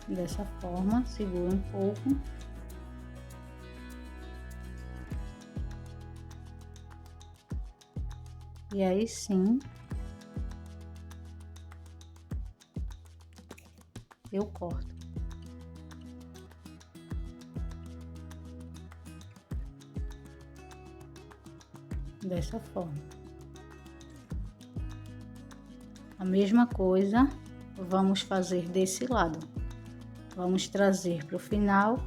Dessa forma, segura um pouco. E aí sim, eu corto. Dessa forma. A mesma coisa vamos fazer desse lado. Vamos trazer para o final,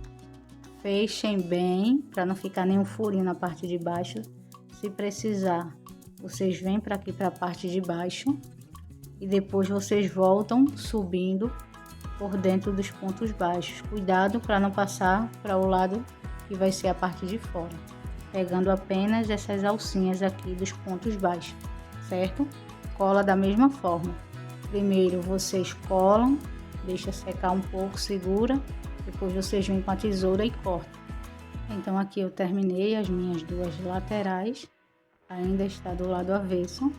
fechem bem, para não ficar nenhum furinho na parte de baixo. Se precisar, vocês vêm para aqui para a parte de baixo e depois vocês voltam subindo por dentro dos pontos baixos. Cuidado para não passar para o lado que vai ser a parte de fora, pegando apenas essas alcinhas aqui dos pontos baixos, certo? Cola da mesma forma. Primeiro vocês colam, deixa secar um pouco, segura, depois vocês vêm com a tesoura e cortam. Então aqui eu terminei as minhas duas laterais, ainda está do lado avesso.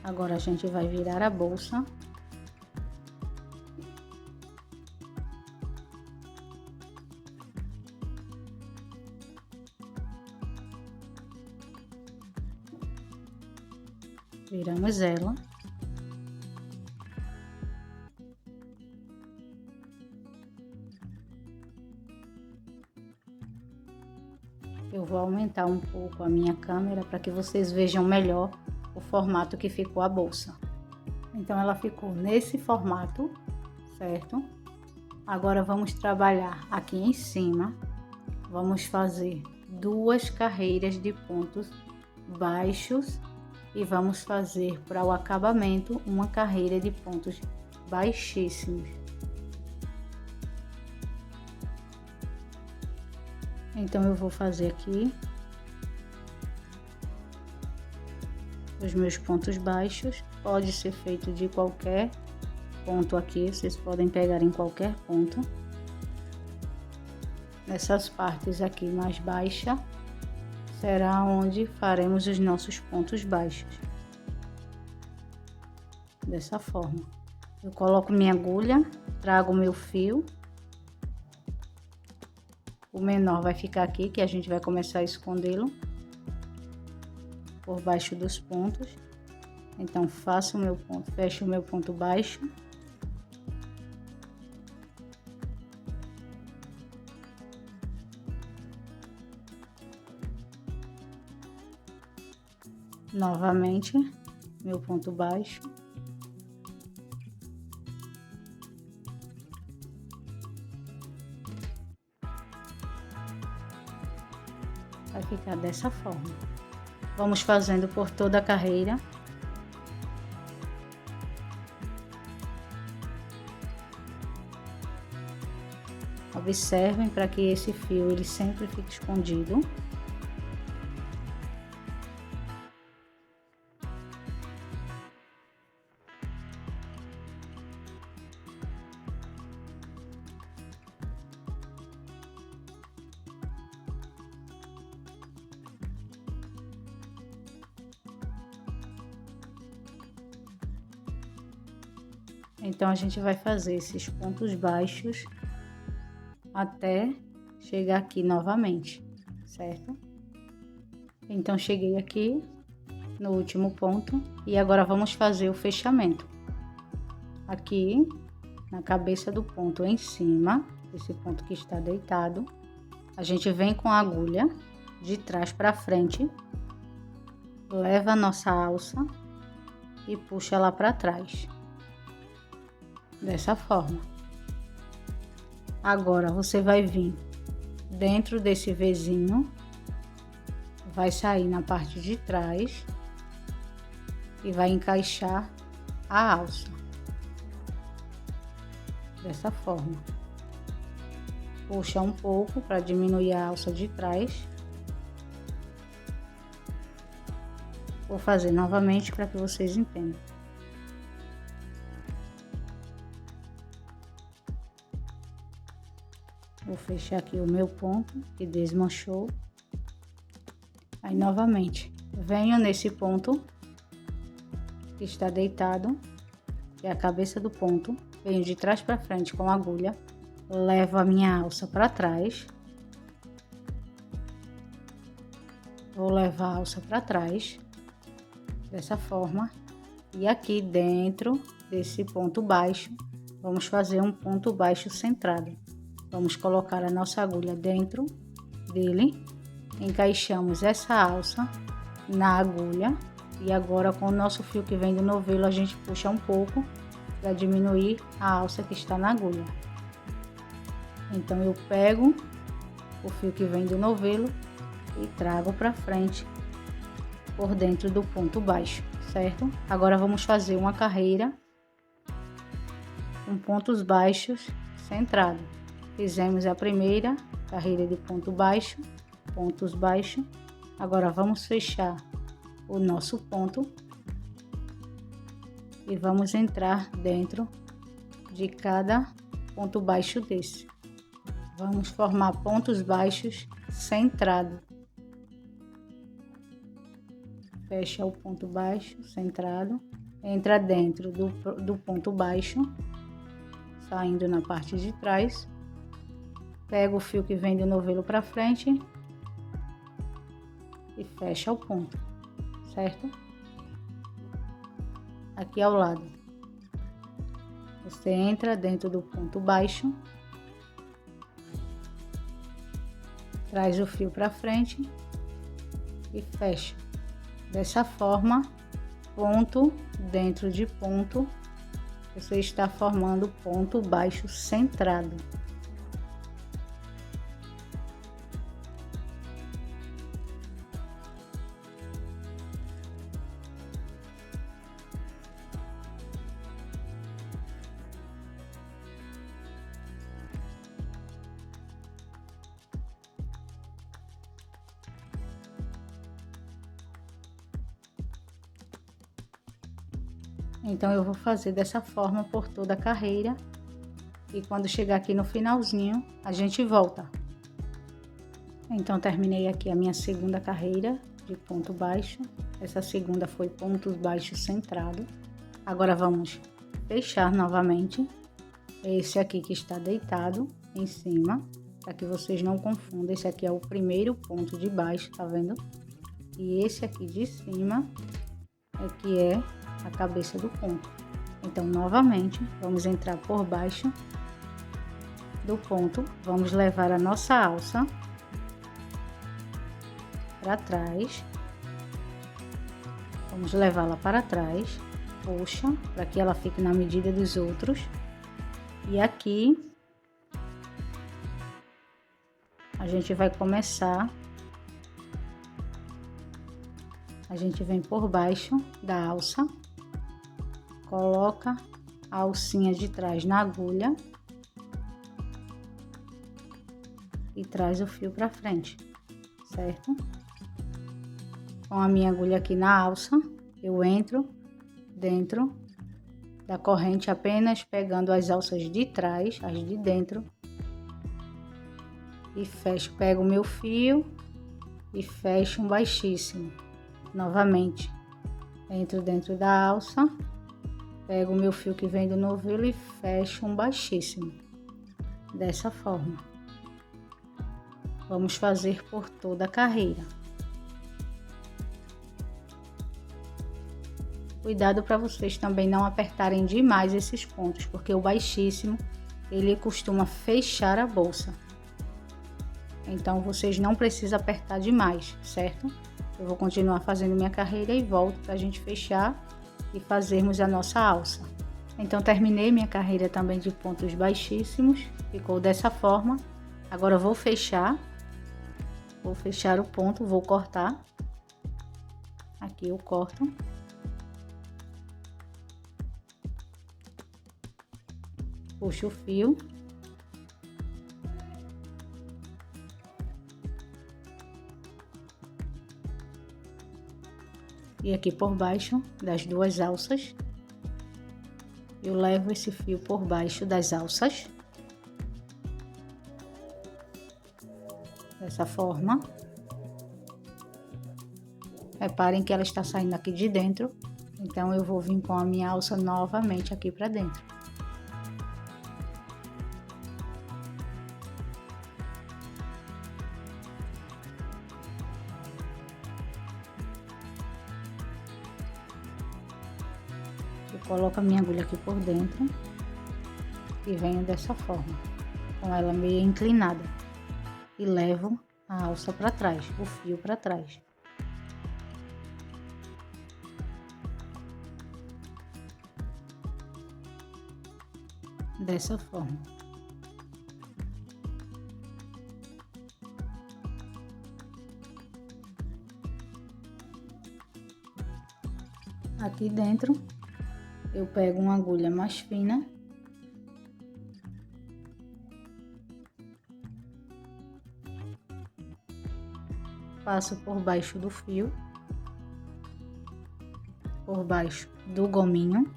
Agora a gente vai virar a bolsa. Viramos ela. Eu vou aumentar um pouco a minha câmera para que vocês vejam melhor o formato que ficou a bolsa. Então ela ficou nesse formato, certo? Agora vamos trabalhar aqui em cima. Vamos fazer duas carreiras de pontos baixos e vamos fazer para o acabamento uma carreira de pontos baixíssimos. Então eu vou fazer aqui os meus pontos baixos. Pode ser feito de qualquer ponto aqui, vocês podem pegar em qualquer ponto. Nessas partes aqui mais baixa será onde faremos os nossos pontos baixos. Dessa forma. Eu coloco minha agulha, trago meu fio. O menor vai ficar aqui, que a gente vai começar a escondê-lo por baixo dos pontos. Então faço o meu ponto, fecho o meu ponto baixo. Novamente, meu ponto baixo. Vai ficar dessa forma. Vamos fazendo por toda a carreira. Observem para que esse fio ele sempre fique escondido. Então a gente vai fazer esses pontos baixos até chegar aqui novamente, certo? Então cheguei aqui no último ponto e agora vamos fazer o fechamento. Aqui na cabeça do ponto em cima, esse ponto que está deitado, a gente vem com a agulha de trás para frente, leva a nossa alça e puxa ela para trás. dessa forma. Agora você vai vir dentro desse Vzinho, vai sair na parte de trás e vai encaixar a alça dessa forma. Puxa um pouco para diminuir a alça de trás. Vou fazer novamente para que vocês entendam. Vou fechar aqui o meu ponto que desmanchou. Aí novamente, venho nesse ponto que está deitado, que é a cabeça do ponto, venho de trás para frente com a agulha, levo a minha alça para trás, vou levar a alça para trás, dessa forma, e aqui dentro desse ponto baixo, vamos fazer um ponto baixo centrado. Vamos colocar a nossa agulha dentro dele, encaixamos essa alça na agulha e agora com o nosso fio que vem do novelo a gente puxa um pouco para diminuir a alça que está na agulha. Então eu pego o fio que vem do novelo e trago para frente por dentro do ponto baixo, certo? Agora vamos fazer uma carreira com pontos baixos centrados. Fizemos a primeira carreira de ponto baixo, pontos baixos. Agora vamos fechar o nosso ponto e vamos entrar dentro de cada ponto baixo desse. Vamos formar pontos baixos centrados. Fecha o ponto baixo centrado, entra dentro do ponto baixo, saindo na parte de trás. Pega o fio que vem do novelo para frente e fecha o ponto, certo? Aqui ao lado, você entra dentro do ponto baixo, traz o fio para frente e fecha. Dessa forma, ponto dentro de ponto, você está formando ponto baixo centrado. Então eu vou fazer dessa forma por toda a carreira e quando chegar aqui no finalzinho a gente volta. Então terminei aqui a minha segunda carreira de ponto baixo. Essa segunda foi pontos baixos centrado. Agora vamos fechar novamente esse aqui que está deitado em cima, para que vocês não confundam. Esse aqui é o primeiro ponto de baixo, tá vendo? E esse aqui de cima é que é a cabeça do ponto. Então novamente vamos entrar por baixo do ponto, vamos levar a nossa alça para trás, vamos levá-la para trás, puxa para que ela fique na medida dos outros, e aqui a gente vai começar, a gente vem por baixo da alça, coloca a alcinha de trás na agulha e traz o fio para frente, certo? Com a minha agulha aqui na alça, eu entro dentro da corrente apenas pegando as alças de trás, as de dentro, e fecho, pego o meu fio e fecho um baixíssimo. Novamente, entro dentro da alça, pego o meu fio que vem do novelo e fecho um baixíssimo, dessa forma. Vamos fazer por toda a carreira. Cuidado para vocês também não apertarem demais esses pontos, porque o baixíssimo, ele costuma fechar a bolsa. Então, vocês não precisam apertar demais, certo? Eu vou continuar fazendo minha carreira e volto para a gente fechar e fazermos a nossa alça. Então, terminei minha carreira também de pontos baixíssimos, ficou dessa forma. Agora, vou fechar o ponto, vou cortar. Aqui eu corto. Puxo o fio. E aqui por baixo das duas alças, eu levo esse fio por baixo das alças. Dessa forma. Reparem que ela está saindo aqui de dentro, então eu vou vir com a minha alça novamente aqui para dentro. Eu coloco a minha agulha aqui por dentro e venho dessa forma, com ela meio inclinada, e levo a alça para trás, o fio para trás. Dessa forma. Aqui dentro, eu pego uma agulha mais fina. Passo por baixo do fio, por baixo do gominho.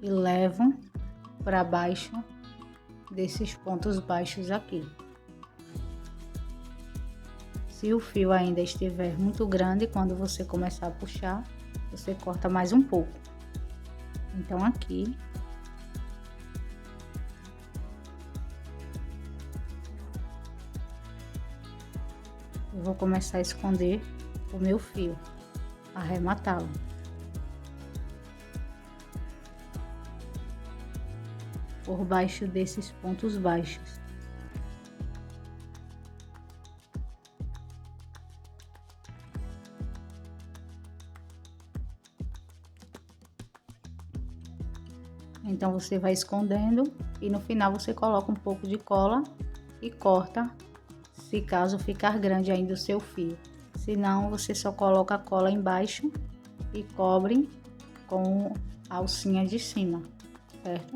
E levo para baixo desses pontos baixos aqui. Se o fio ainda estiver muito grande, quando você começar a puxar, você corta mais um pouco. Então aqui eu vou começar a esconder o meu fio, arrematá-lo. Por baixo desses pontos baixos. Então você vai escondendo e no final você coloca um pouco de cola e corta, se caso ficar grande ainda o seu fio. Se não, você só coloca a cola embaixo e cobre com a alcinha de cima, certo?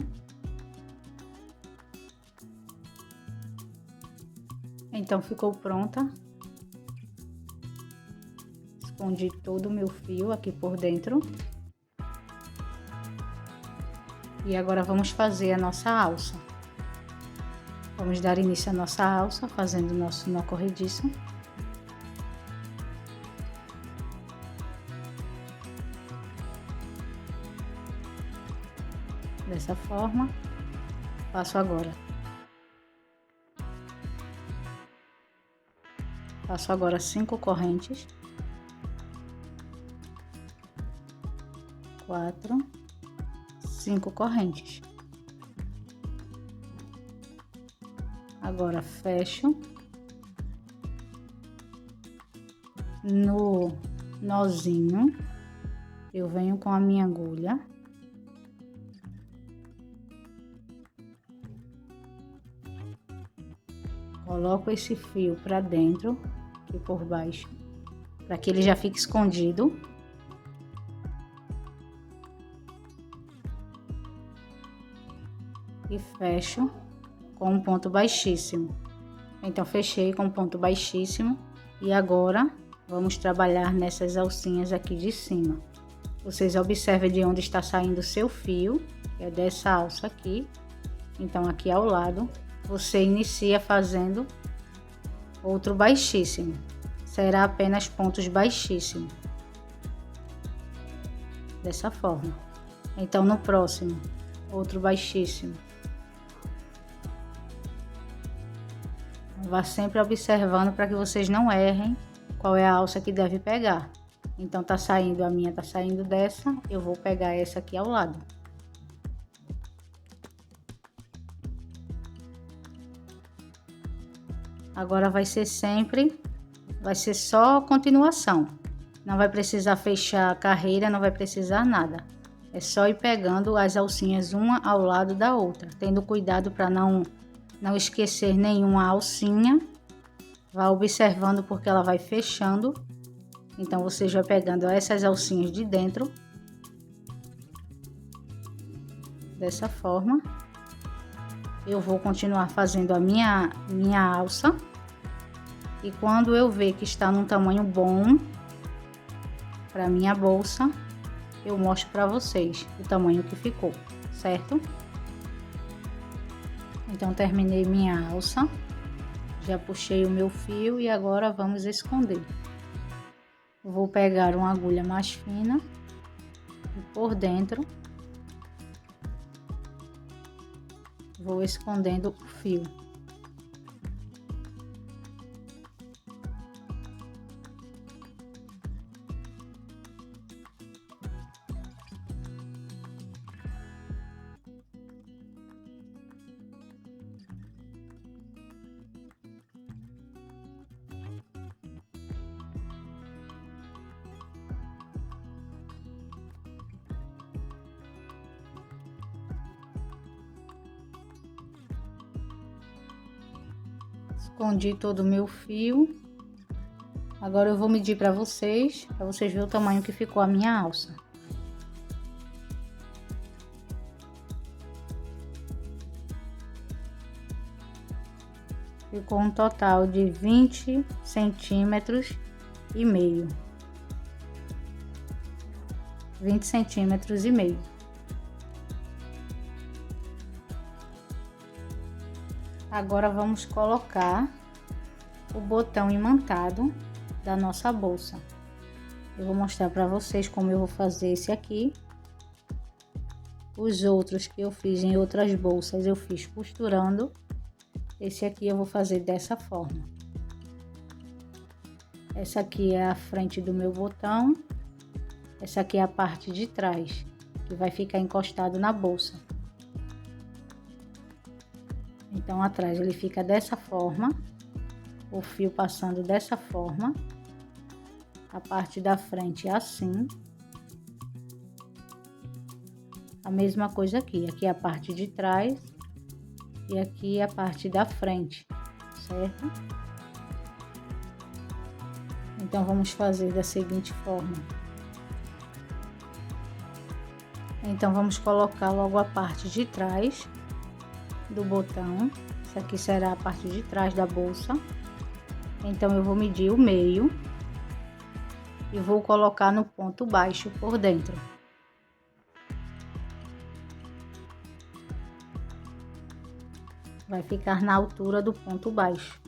Então ficou pronta. Escondi todo o meu fio aqui por dentro. E agora vamos fazer a nossa alça. Vamos dar início à nossa alça, fazendo o nosso nó corrediço. Dessa forma, faço agora. Faço agora 5 correntes. 4, 5 correntes. Agora fecho no nozinho, eu venho com a minha agulha coloco esse fio para dentro aqui por baixo, para que ele já fique escondido. E fecho com um ponto baixíssimo. Então fechei com um ponto baixíssimo e agora vamos trabalhar nessas alcinhas aqui de cima. Vocês observem de onde está saindo o seu fio, que é dessa alça aqui. Então aqui ao lado você inicia fazendo outro baixíssimo. Será apenas pontos baixíssimos. Dessa forma. Então no próximo, outro baixíssimo. Vá sempre observando para que vocês não errem qual é a alça que deve pegar. Então tá saindo, a minha tá saindo dessa, eu vou pegar essa aqui ao lado. Agora vai ser sempre vai ser só continuação. Não vai precisar fechar a carreira, não vai precisar nada. É só ir pegando as alcinhas uma ao lado da outra, tendo cuidado para não esquecer nenhuma alcinha. Vá observando porque ela vai fechando. Então, você já pegando essas alcinhas de dentro. Dessa forma. Eu vou continuar fazendo a minha alça. E quando eu ver que está num tamanho bom para minha bolsa, eu mostro para vocês o tamanho que ficou, certo? Então, terminei minha alça. Já puxei o meu fio e agora vamos esconder. Vou pegar uma agulha mais fina e por dentro vou escondendo o fio. Escondi todo o meu fio. Agora eu vou medir para vocês verem o tamanho que ficou a minha alça. Ficou um total de 20 centímetros e meio. 20 centímetros e meio. Agora vamos colocar o botão imantado da nossa bolsa. Eu vou mostrar para vocês como eu vou fazer esse aqui. Os outros que eu fiz em outras bolsas eu fiz costurando. Esse aqui eu vou fazer dessa forma. Essa aqui é a frente do meu botão. Essa aqui é a parte de trás, que vai ficar encostado na bolsa. Então, atrás ele fica dessa forma, o fio passando dessa forma, a parte da frente é assim. A mesma coisa aqui, aqui é a parte de trás e aqui é a parte da frente, certo? Então, vamos fazer da seguinte forma. Então, vamos colocar logo a parte de trás do botão. Essa aqui será a parte de trás da bolsa. Então, eu vou medir o meio e vou colocar no ponto baixo por dentro. Vai ficar na altura do ponto baixo.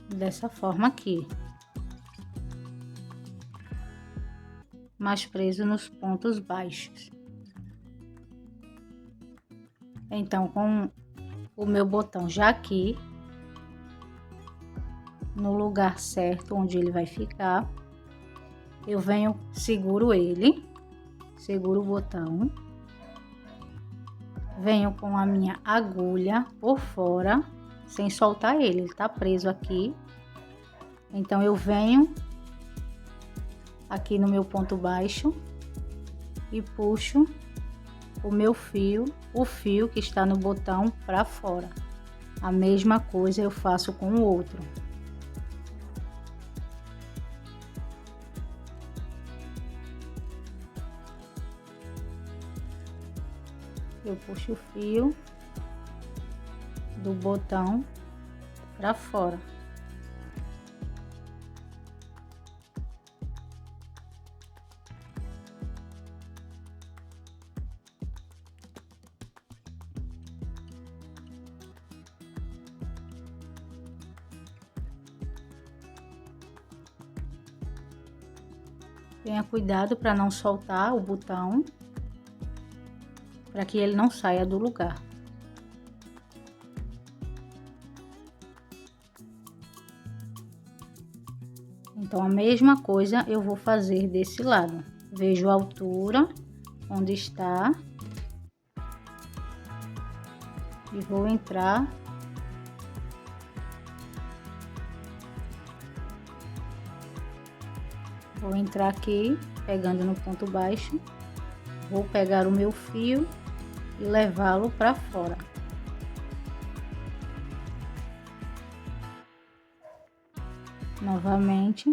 Dessa forma aqui. Mais preso nos pontos baixos. Então, com o meu botão já aqui, no lugar certo onde ele vai ficar, eu venho, seguro ele, seguro o botão, venho com a minha agulha por fora, sem soltar ele tá preso aqui. Então, eu venho aqui no meu ponto baixo e puxo o meu fio, o fio que está no botão para fora. A mesma coisa eu faço com o outro. Eu puxo o fio do botão para fora. Tenha cuidado para não soltar o botão, para que ele não saia do lugar. Então, a mesma coisa eu vou fazer desse lado. Vejo a altura onde está e vou entrar aqui, pegando no ponto baixo, vou pegar o meu fio e levá-lo para fora. Novamente.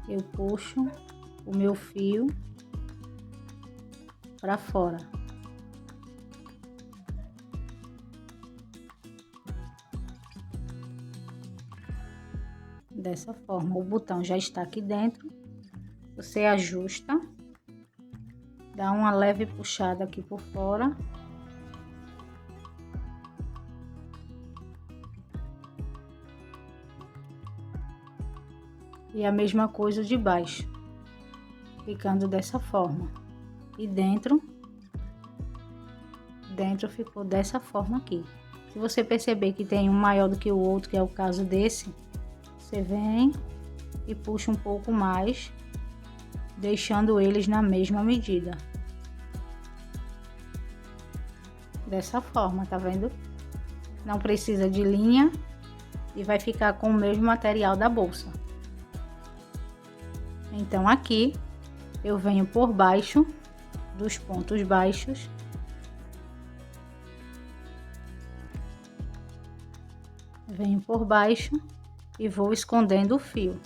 Eu puxo o meu fio para fora. Dessa forma, o botão já está aqui dentro. Você ajusta, dá uma leve puxada aqui por fora. E a mesma coisa de baixo, ficando dessa forma. E dentro ficou dessa forma aqui. Se você perceber que tem um maior do que o outro, que é o caso desse, você vem e puxa um pouco mais, deixando eles na mesma medida. Dessa forma, tá vendo? Não precisa de linha e vai ficar com o mesmo material da bolsa. Então aqui eu venho por baixo dos pontos baixos, venho por baixo e vou escondendo o fio.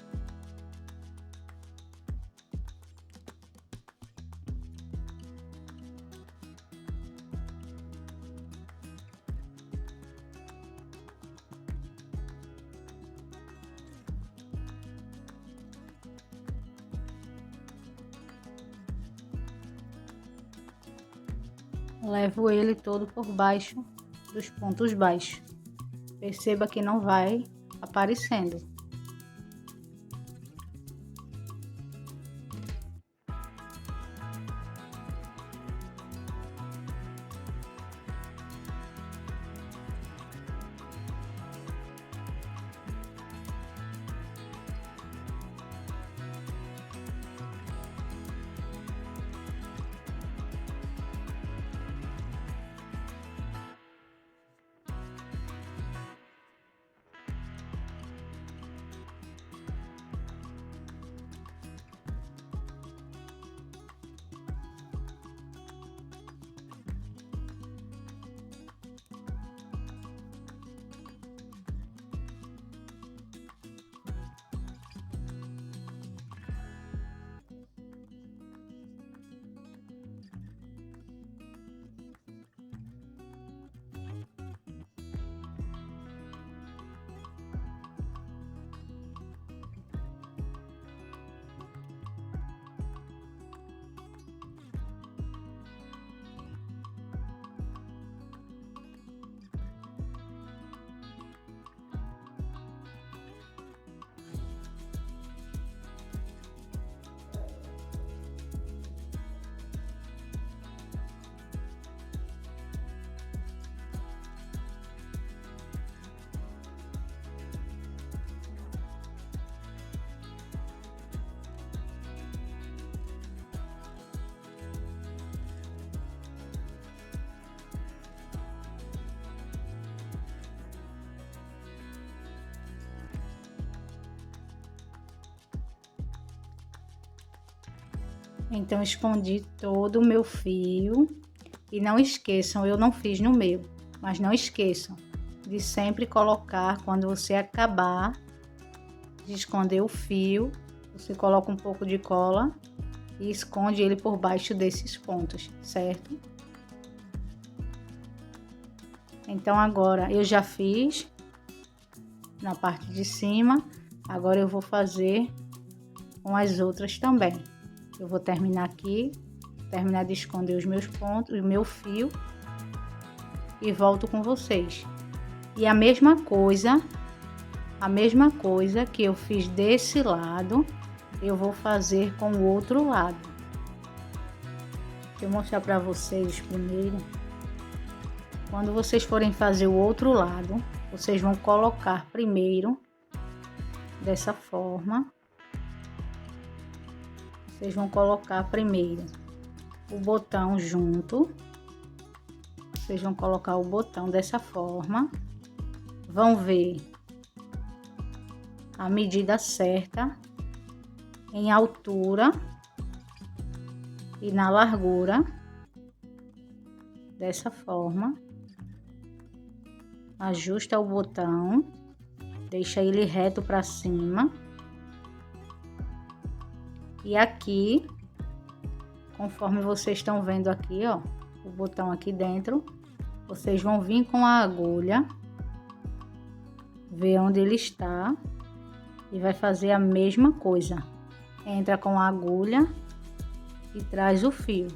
Levo ele todo por baixo dos pontos baixos. Perceba que não vai aparecendo. Então, escondi todo o meu fio. E não esqueçam, eu não fiz no meu, mas não esqueçam de sempre colocar, quando você acabar de esconder o fio, você coloca um pouco de cola e esconde ele por baixo desses pontos, certo? Então, agora eu já fiz na parte de cima, agora eu vou fazer com as outras também. Eu vou terminar aqui, terminar de esconder os meus pontos, o meu fio, e volto com vocês. E a mesma coisa que eu fiz desse lado, eu vou fazer com o outro lado. Deixa eu mostrar para vocês primeiro. Quando vocês forem fazer o outro lado, vocês vão colocar primeiro dessa forma. vocês vão colocar primeiro o botão junto. Vocês vão colocar o botão dessa forma. Vão ver a medida certa em altura e na largura. Dessa forma. Ajusta o botão. Deixa ele reto para cima. E aqui, conforme vocês estão vendo aqui, ó, o botão aqui dentro, vocês vão vir com a agulha, ver onde ele está e vai fazer a mesma coisa. Entra com a agulha e traz o fio.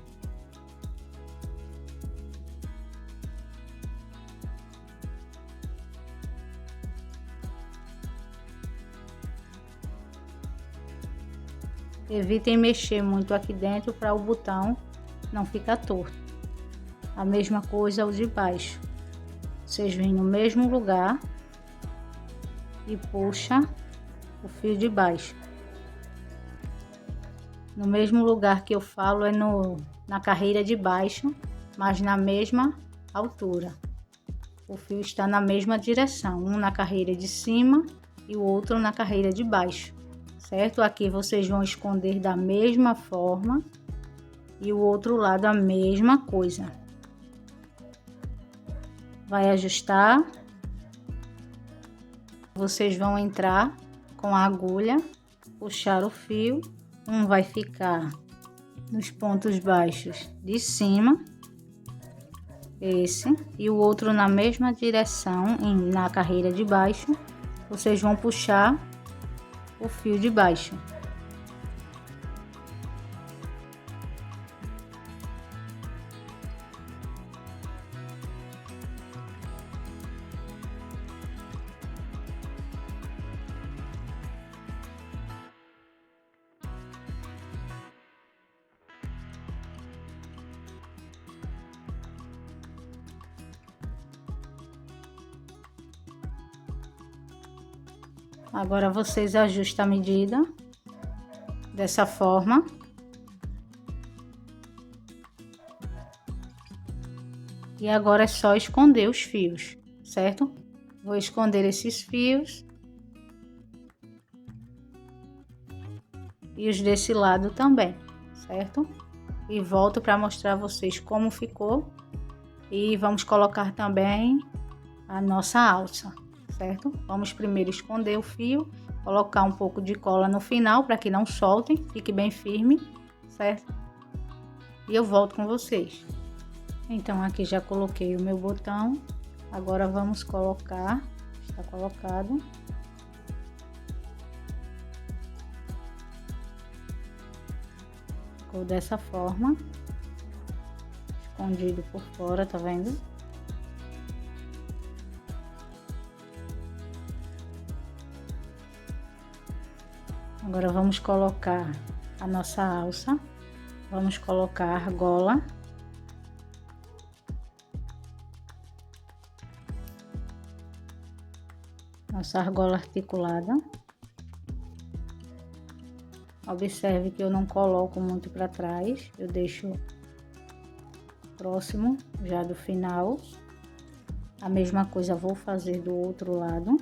Evitem mexer muito aqui dentro para o botão não ficar torto. A mesma coisa o de baixo. Vocês vêm no mesmo lugar e puxa o fio de baixo. No mesmo lugar que eu falo é na carreira de baixo, mas na mesma altura. O fio está na mesma direção, um na carreira de cima e o outro na carreira de baixo. Certo? Aqui vocês vão esconder da mesma forma e o outro lado a mesma coisa. Vai ajustar. Vocês vão entrar com a agulha, puxar o fio. Um vai ficar nos pontos baixos de cima, esse, e o outro na mesma direção, na carreira de baixo. Vocês vão puxar o fio de baixo. Agora vocês ajustam a medida dessa forma. E agora é só esconder os fios, certo? Vou esconder esses fios. E os desse lado também, certo? E volto para mostrar a vocês como ficou. E vamos colocar também a nossa alça. Certo? Vamos primeiro esconder o fio, colocar um pouco de cola no final para que não soltem, fique bem firme, certo? E eu volto com vocês. Então aqui já coloquei o meu botão, agora vamos colocar, está colocado. Ficou dessa forma, escondido por fora, tá vendo? Agora vamos colocar a nossa alça, vamos colocar a argola. Nossa argola articulada. Observe que eu não coloco muito para trás, eu deixo próximo já do final. A mesma coisa vou fazer do outro lado.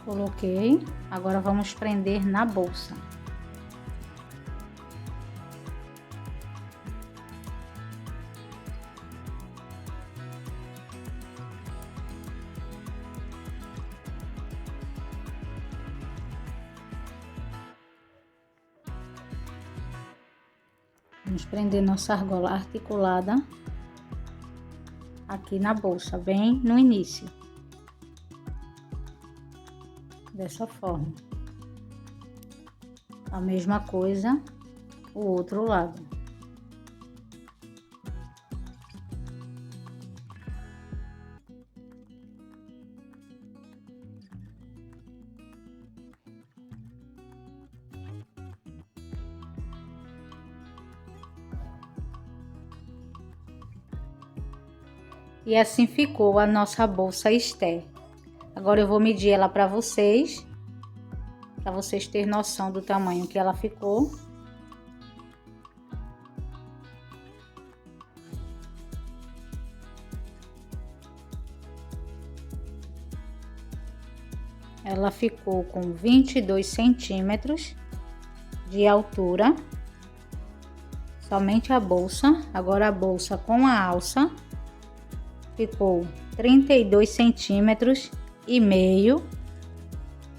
Coloquei, agora vamos prender na bolsa. Vamos prender nossa argola articulada aqui na bolsa, bem no início. Dessa forma. A mesma coisa, o outro lado. E assim ficou a nossa bolsa Esther. Agora eu vou medir ela para vocês terem noção do tamanho que ela ficou. Ela ficou com 22 centímetros de altura, somente a bolsa. Agora a bolsa com a alça ficou 32 centímetros e meio,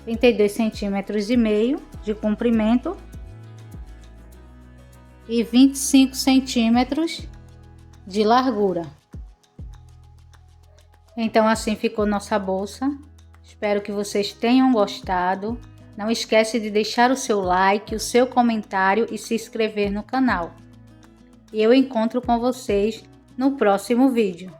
32 centímetros e meio de comprimento e 25 centímetros de largura. Então assim ficou nossa bolsa. Espero que vocês tenham gostado. Não esquece de deixar o seu like, o seu comentário e se inscrever no canal. E eu encontro com vocês no próximo vídeo.